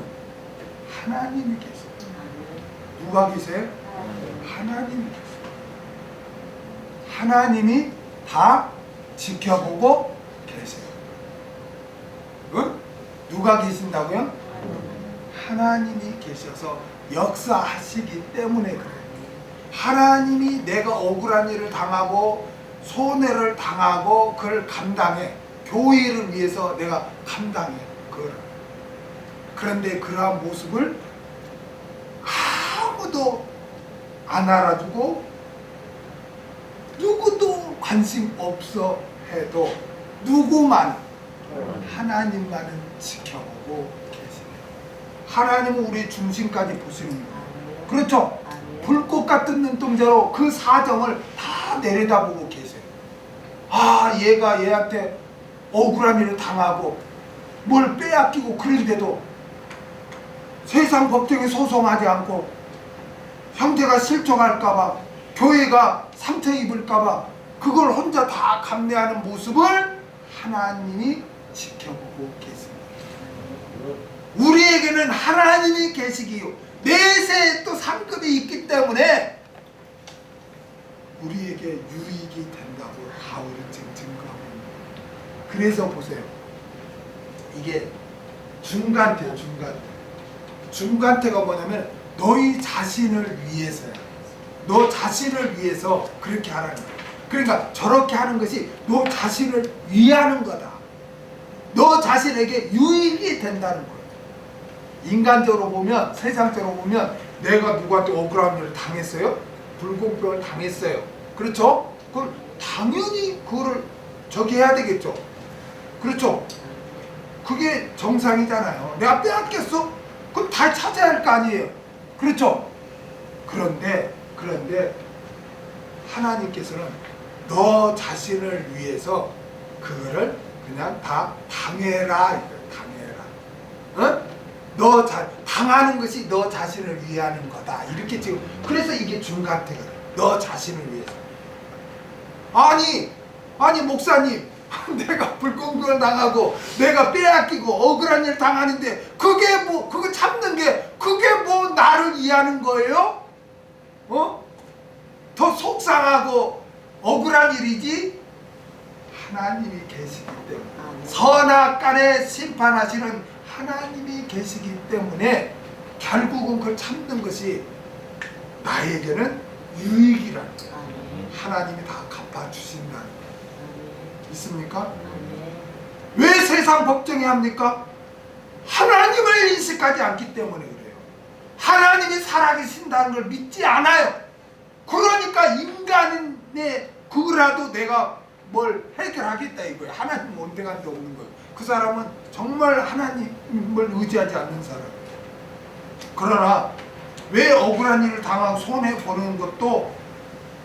하나님이 계세요. 누가 계세요? 하나님이 계세요. 하나님이 다 지켜보고 계세요. 응? 누가 계신다고요? 하나님이 계셔서 역사하시기 때문에 그래요. 하나님이 내가 억울한 일을 당하고 손해를 당하고 그걸 감당해. 교회를 위해서 내가 감당해. 그걸. 그런데 그러한 모습을 아무도 안 알아주고 누구도 관심 없어 해도 누구만 하나님만은 지켜보고 계십니다. 하나님은 우리 중심까지 보시는 거예요. 그렇죠? 불꽃 같은 눈동자로 그 사정을 다 내려다보고 계세요. 얘가 얘한테 억울한 일을 당하고 뭘 빼앗기고 그런데도 세상 법정에 소송하지 않고 형제가 실족할까봐 교회가 상처 입을까봐 그걸 혼자 다 감내하는 모습을 하나님이 지켜보고 계십니다. 우리에게는 하나님이 계시기요 내세에 또 상급이 있기 때문에 우리에게 유익이 된다고 바울은 지금 증거하고 있습니다. 그래서 보세요. 이게 중간태예요. 중간태가 뭐냐면 너희 자신을 위해서야. 너 자신을 위해서 그렇게 하라는 거야. 그러니까 저렇게 하는 것이 너 자신을 위하는 거다. 너 자신에게 유익이 된다는 거예요. 인간적으로 보면, 세상적으로 보면 내가 누구한테 억울한 일을 당했어요? 불공평을 당했어요. 그렇죠? 그럼 당연히 그거를 저기 해야 되겠죠. 그렇죠? 그게 정상이잖아요. 내가 빼앗겼어? 그럼 다 찾아야 할 거 아니에요. 그렇죠? 그런데 하나님께서는 너 자신을 위해서 그거를 그냥 다 당해라 이거예요. 당해라. 어? 당하는 것이 너 자신을 위하는 거다. 이렇게 지금 그래서 이게 중간태거든. 너 자신을 위해서. 아니 목사님, 내가 불공평을 당하고 내가 빼앗기고 억울한 일 당하는데 그게 뭐 그거 참는 게 그게 뭐 나를 위하는 거예요? 더 속상하고 억울한 일이지. 하나님이 계시기 때문에 선악간에 심판하시는 하나님이 계시기 때문에 결국은 그걸 참는 것이 나에게는 유익이라는 거예요. 하나님이 다 갚아주신다는 거예요. 있습니까? 왜 세상 법정이 합니까? 하나님을 인식하지 않기 때문에 그래요. 하나님이 살아계신다는 걸 믿지 않아요. 그러니까 인간의 그거라도 내가 뭘 해결하겠다 이거예요. 하나님 온데간데 없는 거예요. 그 사람은 정말 하나님을 의지하지 않는 사람이에요. 그러나 왜 억울한 일을 당하고 손해보는 것도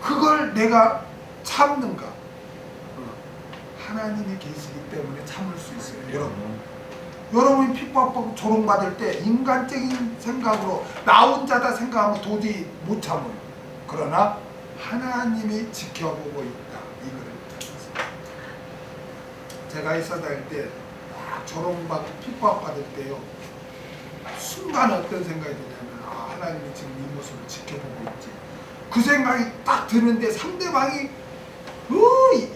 그걸 내가 참는가? 하나님이 계시기 때문에 참을 수 있어요. 여러분이 핍박받고 조롱받을 때 인간적인 생각으로 나 혼자다 생각하면 도저히 못 참아요. 그러나 하나님이 지켜보고 있다. 이거를 제가 회사 다닐 때 조롱받고 핍박받을 때요, 순간 어떤 생각이 드냐면 하나님이 지금 이 모습을 지켜보고 있지. 그 생각이 딱 드는데 상대방이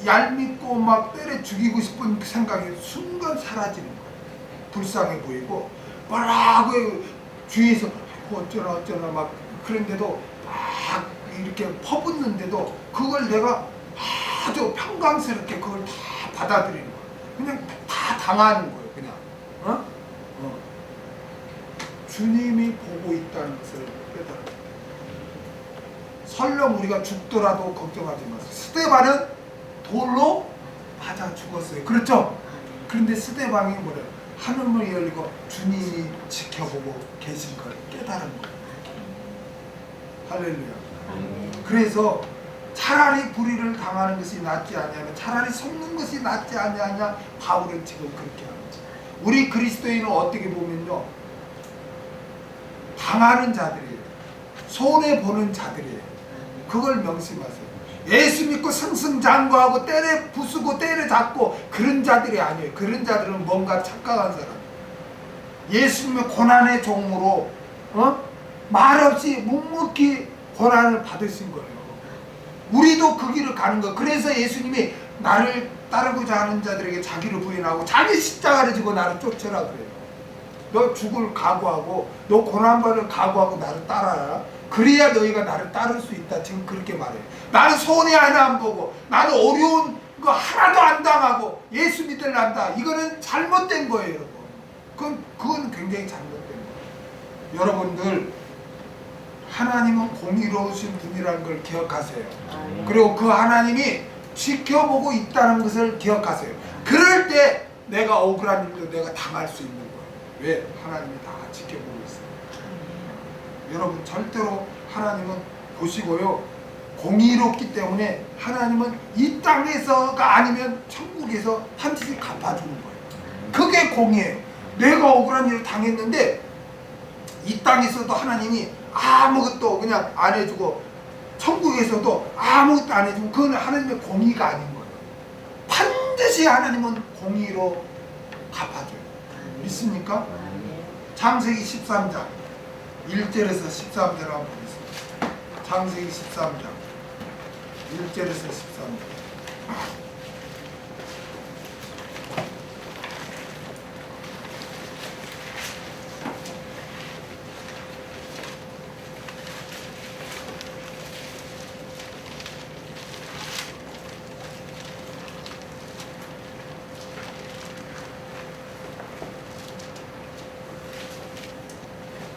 얄밉고 막 때려 죽이고 싶은 그 생각이 순간 사라지는 거예요. 불쌍해 보이고 뭐라고 주위에서 어쩌나 막 그런데도 막 이렇게 퍼붓는데도 그걸 내가 아주 평강스럽게 그걸 다 받아들이는 거예요. 그냥 다 당하는 거예요. 그냥 주님이 보고 있다는 것을 깨달아요. 설령 우리가 죽더라도 걱정하지 마세요. 스데반은 돌로 맞아 죽었어요. 그렇죠? 그런데 스데반이 뭐래요? 하늘문이 열리고 주님이 지켜보고 계신 걸 깨달은 거예요. 할렐루야. 그래서 차라리 불의를 당하는 것이 낫지 아니하냐, 차라리 속는 것이 낫지 아니하냐, 바울은 지금 그렇게 하는 거죠. 우리 그리스도인은 어떻게 보면요, 당하는 자들이에요. 손해보는 자들이에요. 그걸 명심하세요. 예수 믿고 승승장구하고 때려 부수고 때려잡고 그런 자들이 아니에요. 그런 자들은 뭔가 착각한 사람. 예수님의 고난의 종으로 말없이 묵묵히 고난을 받으신 거예요. 우리도 그 길을 가는 거예요. 그래서 예수님이 나를 따르고자 하는 자들에게 자기를 부인하고 자기 십자가를 지고 나를 쫓으라 그래요. 너 죽을 각오하고 너 고난받을 각오하고 나를 따라라. 그래야 너희가 나를 따를 수 있다. 지금 그렇게 말해요. 나는 손해 하나 안 보고 나는 어려운 거 하나도 안 당하고 예수 믿으란다. 이거는 잘못된 거예요, 여러분. 그건 굉장히 잘못된 거예요. 여러분들, 하나님은 공의로우신 분이라는 걸 기억하세요. 그리고 그 하나님이 지켜보고 있다는 것을 기억하세요. 그럴 때 내가 억울한 일도 내가 당할 수 있는 거예요. 왜? 하나님이 다 지켜보고 있어요. 여러분, 절대로 하나님은 보시고요, 공의롭기 때문에 하나님은 이 땅에서가 아니면 천국에서 반드시 갚아주는 거예요. 그게 공의예요. 내가 억울한 일을 당했는데 이 땅에서도 하나님이 아무것도 그냥 안 해주고 천국에서도 아무것도 안 해주고, 그건 하나님의 공의가 아닌 거예요. 반드시 하나님은 공의로 갚아줘요. 믿습니까? 창세기 13장 1절에서 13절 한번 보겠습니다. 창세기 13장 1절에서 13절.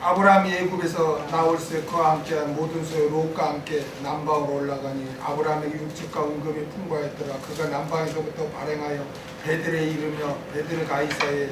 아브라함이 애굽에서 나올 새 그와 함께한 모든 소유 롯과 함께 남방으로 올라가니 아브라함에게 육축과 은금이 풍부하였더라. 그가 남방에서부터 발행하여 베들에 이르며 베들 가이사에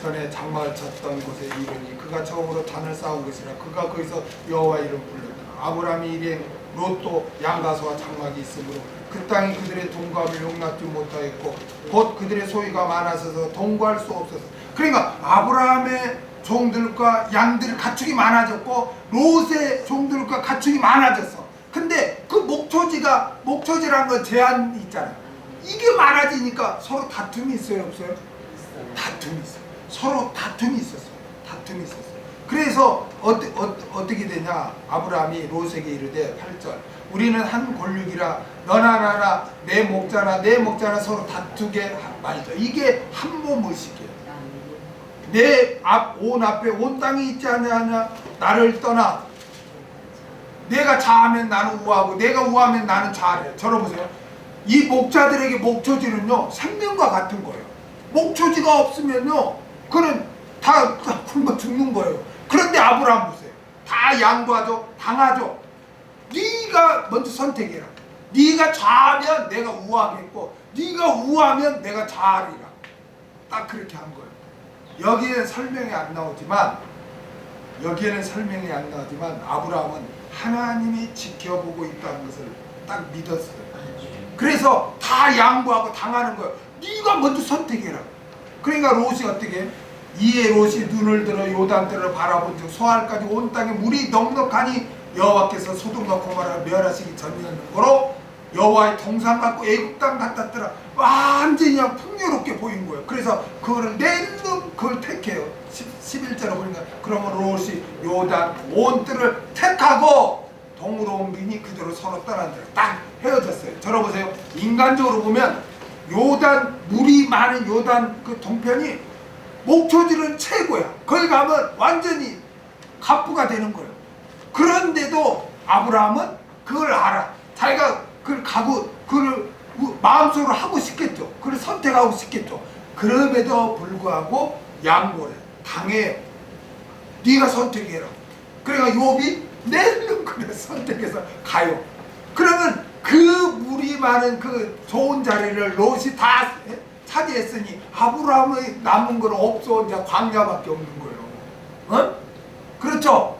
전에 장막을 쳤던 곳에 이르니 그가 처음으로 단을 쌓은 것이라 그가 거기서 여호와 이름 불렀더라. 아브라함이 일행 롯도 양가소와 장막이 있으므로 그 땅이 그들의 동거함을 용납지 못하였고 곧 그들의 소유가 많아서서 동거할 수 없어서. 그러니까 아브라함의 종들과 양들 가축이 많아졌고 롯의 종들과 가축이 많아졌어. 근데 그 목초지라는 건 제한이 있잖아요. 이게 많아지니까 서로 다툼이 있어요, 없어요? 다툼이 있어요. 서로 다툼이 있었어요. 다툼이 있었어요. 그래서 어떻게 되냐? 아브라함이 롯에게 이르되 8절 우리는 한 골육이라 너나 나나 내 목자나 서로 다투게 말자. 이게 한 몸 의식이에요. 내 온 앞에 온 땅이 있지 않느냐? 나를 떠나 내가 좌하면 나는 우하고 내가 우하면 나는 좌래. 저러보세요. 이 목자들에게 목초지는요 생명과 같은 거예요. 목초지가 없으면요 그는 다 굶어 죽는 거예요. 그런데 아브라함 보세요. 다 양보하죠. 당하죠. 네가 먼저 선택해라. 네가 좌하면 내가 우하겠고 네가 우하면 내가 좌하리라. 딱 그렇게 한 거예요. 여기에는 설명이 안 나오지만 아브라함은 하나님이 지켜보고 있다는 것을 딱 믿었어요. 그래서 다 양보하고 당하는 거예요. 네가 먼저 선택해라. 그러니까 롯이 어떻게 해? 이에 롯이 눈을 들어 요단들을 바라본즉 소알까지 온 땅에 물이 넉넉하니 여호와께서 소돔과 고모라를 멸하시기 전이었는거로 여호와의 동상 같고 애굽 땅 같았더라. 완전히 그냥 풍요롭게 보인 거예요. 그래서 그거를 낼름 그걸 택해요. 11절에 보니까 그러면 롯이 요단 온 뜰을 택하고 동으로 옮기니 그대로 서로 떠난다. 딱 헤어졌어요. 저러보세요. 인간적으로 보면 요단 물이 많은 요단 그 동편이 목초지는 최고야. 거기 가면 완전히 갑부가 되는 거예요. 그런데도 아브라함은 그걸 알아. 자기가 그걸 그걸 마음속으로 하고 싶겠죠. 그걸 선택하고 싶겠죠. 그럼에도 불구하고 양보를 당해요. 네가 선택해라. 그러니까 욥이 내는 그래 선택해서 가요. 그러면 그 물이 많은 그 좋은 자리를 롯이 다 차지했으니 아브라함의 남은 건 없어. 이제 광야밖에 없는 거예요. 어? 그렇죠?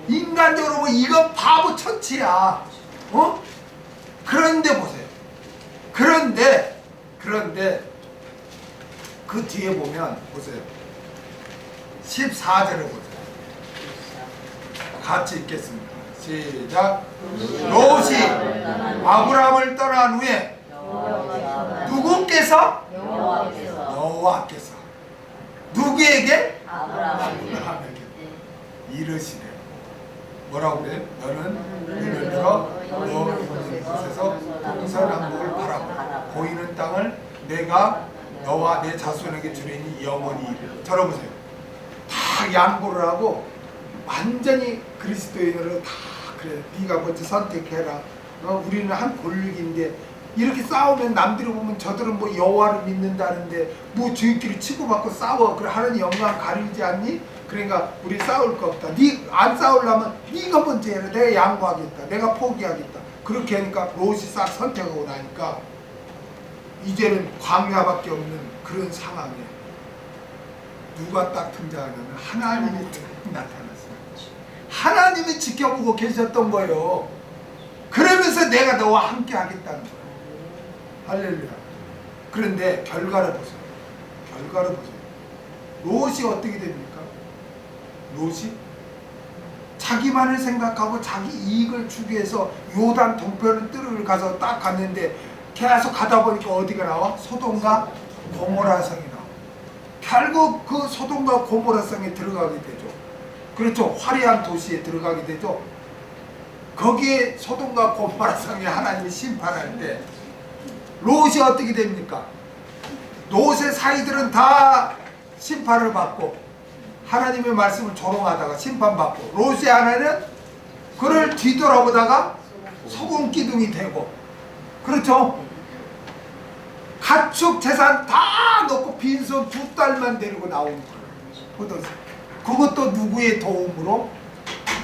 인간적으로 보면 이건 바보 천치야. 어? 그런데 보세요. 그런데 그 뒤에 보면 보세요. 14절에 보세요. 같이 읽겠습니다. 시작. 롯이 아브라함을 떠난 후에 누구께서? 여호와께서 누구에게? 아브라함에게 이르시되 뭐라고 그래요? 너는 눈을 들어 너 있는 곳에서 동서남북을 바라보라. 보이는 땅을 내가 너와 내 자손에게 주리니 영원히 이르라. 저러보세요. 다 양보를 하고 완전히 그리스도인으로 다 그래. 네가 먼저 선택해라. 우리는 한 골육인데 이렇게 싸우면 남들이 보면 저들은 뭐 여호와를 믿는다는데 뭐 저희끼리 치고받고 싸워. 그래 하나님 영광 가리지 않니? 그러니까 우리 싸울 거 없다. 네 안 싸우려면 네가 먼저 해라. 내가 양보하겠다. 내가 포기하겠다. 그렇게 하니까 롯이 싹 선택하고 나니까 이제는 광야밖에 없는 그런 상황에 누가 딱 등장하냐면 하나님이 나타났어요. 하나님이 지켜보고 계셨던 거예요. 그러면서 내가 너와 함께 하겠다는 거예요. 할렐루야. 그런데 결과를 보세요. 롯이 어떻게 됩니까? 롯이 자기만을 생각하고 자기 이익을 주기 위해서 요단 동편 뜰을 가서 딱 갔는데 계속 가다 보니까 어디가 나와? 소돔과 고모라 성이 나와. 결국 그 소돔과 고모라 성에 들어가게 되죠. 그렇죠. 화려한 도시에 들어가게 되죠. 거기에 소돔과 고모라 성에 하나님이 심판할 때 롯이 어떻게 됩니까? 롯의 사이들은 다 심판을 받고 하나님의 말씀을 조롱하다가 심판받고 롯의 하나는 그를 뒤돌아보다가 소금 기둥이 되고 그렇죠? 가축 재산 다 넣고 빈손 2딸만 데리고 나오는 거예요. 그것도 누구의 도움으로?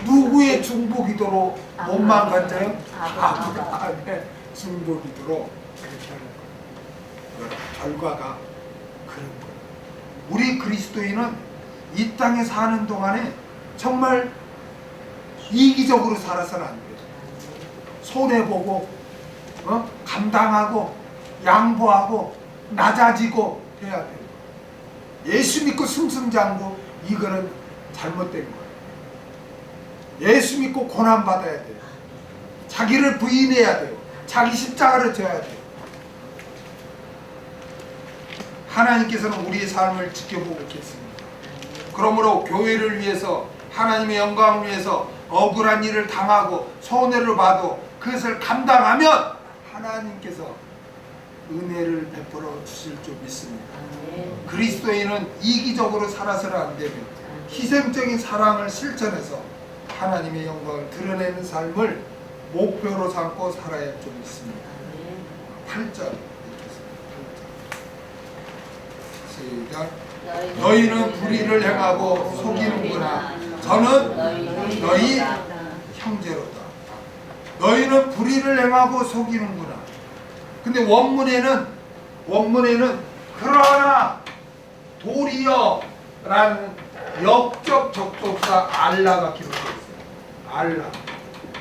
누구의 중보기도로 몸만 건져요? 아브라함의 중보기도로 그렇게 하는 거예요. 결과가 그런 거예요. 우리 그리스도인은 이 땅에 사는 동안에 정말 이기적으로 살아서는 안 돼요. 손해보고 감당하고 양보하고 낮아지고 해야 돼요. 예수 믿고 승승장구, 이거는 잘못된 거예요. 예수 믿고 고난받아야 돼요. 자기를 부인해야 돼요. 자기 십자가를 져야 돼요. 하나님께서는 우리의 삶을 지켜보고 계십니다. 그러므로 교회를 위해서, 하나님의 영광을 위해서 억울한 일을 당하고 손해를 봐도 그것을 감당하면 하나님께서 은혜를 베풀어 주실 줄 믿습니다. 그리스도인은 이기적으로 살아서는 안 되며 희생적인 사랑을 실천해서 하나님의 영광을 드러내는 삶을 목표로 삼고 살아야 할 줄 믿습니다. 8절 시작. 너희는 불의를 행하고 속이는구나. 저는 너희 형제로다. 너희는 불의를 행하고 속이는구나. 근데 원문에는 그러나 도리어 라는 역적 접속사 알라가 기록되어 있어요. 알라.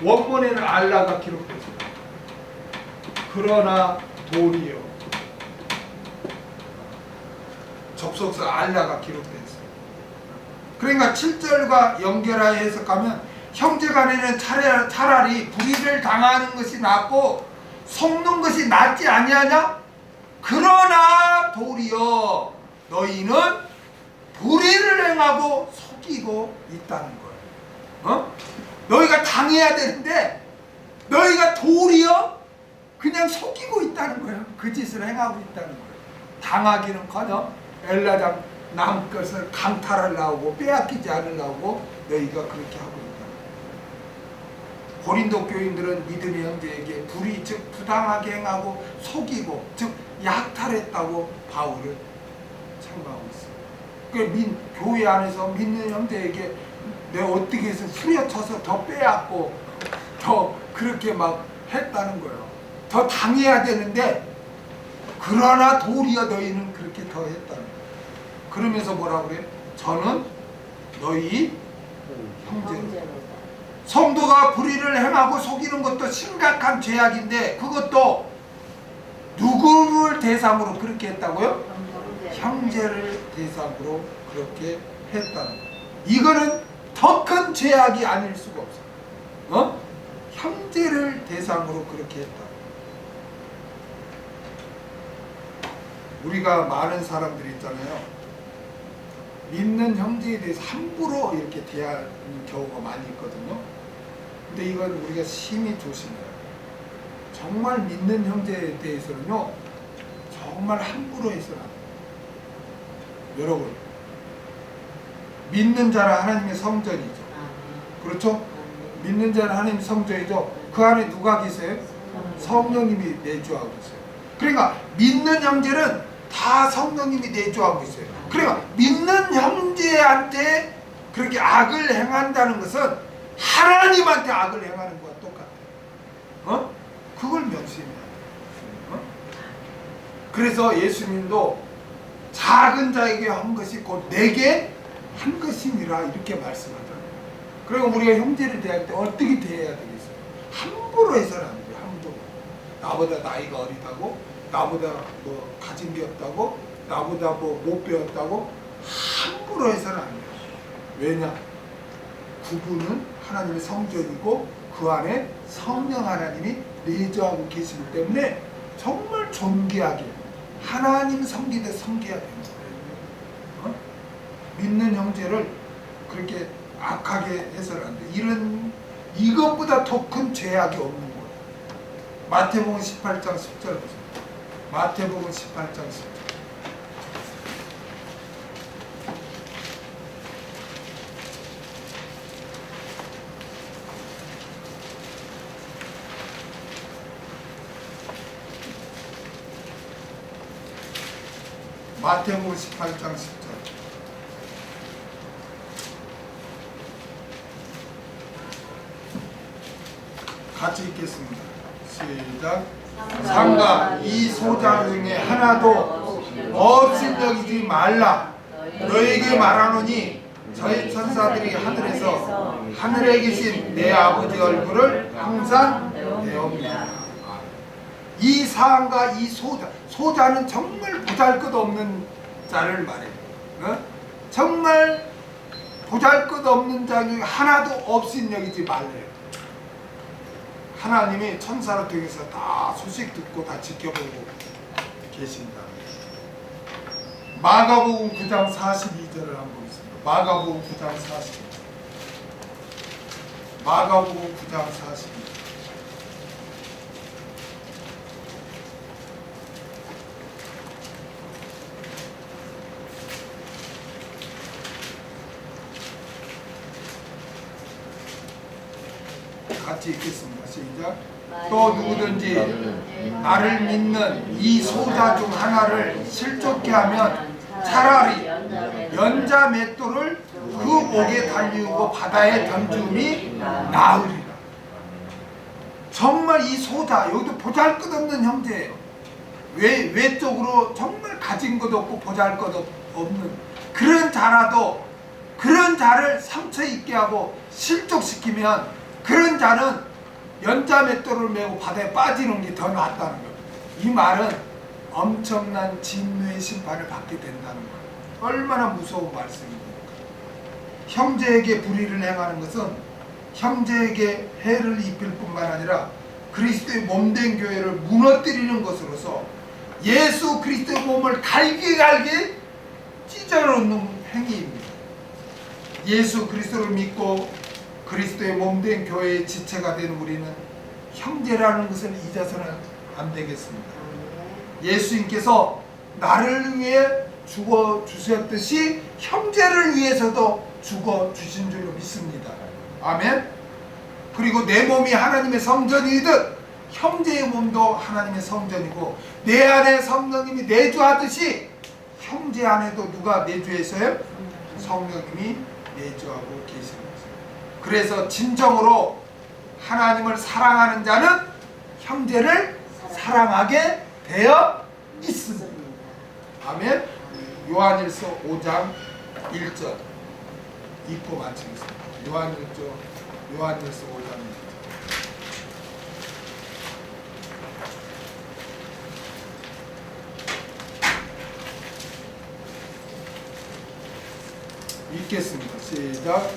원문에는 알라가 기록되어 있어요. 그러나 도리어 접속사 알라가 기록되어 있어요. 그러니까 7절과 연결하여 해석하면 형제간에는 차라리 불의를 당하는 것이 낫고 속는 것이 낫지 아니하냐? 그러나 도리어 너희는 불의를 행하고 속이고 있다는 거예요. 너희가 당해야 되는데 너희가 도리어 그냥 속이고 있다는 거예요. 그 짓을 행하고 있다는 거예요. 당하기는커녕 엘라장 남 것을 강탈하려고 빼앗기지 않으려고 너희가 그렇게 하고 있다. 고린도 교인들은 믿음의 형제에게 불의 즉 부당하게 행하고 속이고 즉 약탈했다고 바울을 책망하고 있어요. 그 교회 안에서 믿는 형제에게 내가 어떻게 해서 후려쳐서 더 빼앗고 더 그렇게 막 했다는 거예요. 더 당해야 되는데 그러나 도리어 너희는 그렇게 더 했다는 거예요. 그러면서 뭐라고 그래요? 저는 너희 형제로다. 성도가 불의를 행하고 속이는 것도 심각한 죄악인데 그것도 누구를 대상으로 그렇게 했다고요? 형제를 대상으로 그렇게 했다는 거예요. 이거는 더 큰 죄악이 아닐 수가 없어요. 형제를 대상으로 그렇게 했다. 우리가 많은 사람들이 있잖아요. 믿는 형제에 대해서 함부로 이렇게 대하는 경우가 많이 있거든요. 근데 이건 우리가 심히 조심해야 돼요. 정말 믿는 형제에 대해서는요, 정말 함부로 해서는 안 돼요. 여러분, 믿는 자는 하나님의 성전이죠. 그렇죠? 믿는 자는 하나님의 성전이죠. 그 안에 누가 계세요? 성령님이 내주하고 있어요. 그러니까 믿는 형제는 다 성령님이 내주하고 있어요. 그러니까 믿는 형제한테 그렇게 악을 행한다는 것은 하나님한테 악을 행하는 것과 똑같아요. 그걸 명심해야 돼요. 그래서 예수님도 작은 자에게 한 것이 곧 내게 한 것이니라 이렇게 말씀하잖아요. 그리고 우리가 형제를 대할 때 어떻게 대해야 되겠어요? 함부로 해서는 안 돼요. 함부로. 나보다 나이가 어리다고, 나보다 뭐 가진 게 없다고, 나보다 뭐 못 배웠다고 함부로 해서는 안 돼요. 왜냐? 그분은 하나님의 성전이고 그 안에 성령 하나님이 내주하고 계시기 때문에 정말 존귀하게 하나님 섬기듯 섬겨야 됩니다. 믿는 형제를 그렇게 악하게 해서는 안 돼. 이것보다 더 큰 죄악이 없는 거예요. 마태복음 18장 10절 보세요. 마태복음 18장 10절. 마태복음 18장 10절. 같이 읽겠습니다. 시작. 삼가 이 소장 중에 하나도 없인 여기지 말라. 너에게 말하노니 저희 천사들이 하늘에서 하늘에 계신 내 아버지 얼굴을 항상 배웁니다. 이 사함과 이 소자는 정말 보잘것없는 자를 말해요. 정말 보잘것없는 자 중에 하나도 없인 여기지 말래요. 하나님이 천사를 통해서 다 소식 듣고 다 지켜보고 계신다. 마가복음 9장 42절을 한번 보겠습니다. 마가복음 9장 42절. 마가복음 9장 42절. 같이 읽겠습니다. 시작. 또 누구든지 나를 믿는 이 소자 중 하나를 실족케 하면 차라리 연자 맷돌을 그 목에 달리우고 바다에 던짐이 나으리라. 정말 이 소자, 여기도 보잘것없는 형제예요. 외적으로 정말 가진 것 없고 보잘것 없는 그런 자라도 그런 자를 상처 입게 하고 실족시키면 그런 자는 연자 맷돌을 메고 바다에 빠지는 게 더 낫다는 거예요. 이 말은 엄청난 진노의 심판을 받게 된다는 거예요. 얼마나 무서운 말씀입니까? 형제에게 불의를 행하는 것은 형제에게 해를 입힐 뿐만 아니라 그리스도의 몸된 교회를 무너뜨리는 것으로서 예수 그리스도의 몸을 갈기갈기 찢어놓는 행위입니다. 예수 그리스도를 믿고 그리스도의 몸된 교회의 지체가 된 우리는 형제라는 것을 잊어서는 안 되겠습니다. 예수님께서 나를 위해 죽어 주셨듯이 형제를 위해서도 죽어 주신 줄로 믿습니다. 아멘. 그리고 내 몸이 하나님의 성전이듯 형제의 몸도 하나님의 성전이고 내 안에 성령님이 내주하듯이 형제 안에도 누가 내주해서요? 성령님이 내주하고 계십니다. 그래서 진정으로 하나님을 사랑하는 자는 형제를 사랑하게 되어 있습니다. 아멘. 요한일서 5장 1절 읽고 마치겠습니다. 요한일서 5장 1절. 읽겠습니다. 시작.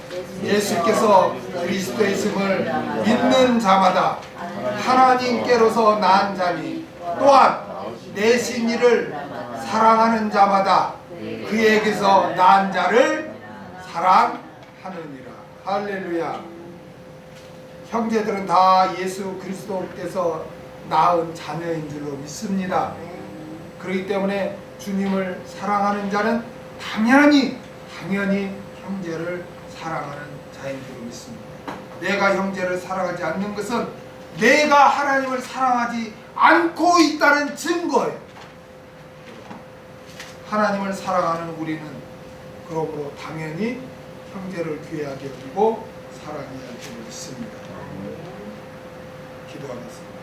예수께서 그리스도이심을 믿는 자마다 하나님께로서 난 자니 또한 내신 이를 사랑하는 자마다 그에게서 난 자를 사랑하느니라. 할렐루야. 형제들은 다 예수 그리스도께서 낳은 자녀인 줄로 믿습니다. 그렇기 때문에 주님을 사랑하는 자는 당연히 형제를 사랑하는 자인 줄 믿습니다. 내가 형제를 사랑하지 않는 것은 내가 하나님을 사랑하지 않고 있다는 증거예요. 하나님을 사랑하는 우리는 그러므로 당연히 형제를 귀하게 여기고 사랑해야 할 줄 믿습니다. 기도하겠습니다.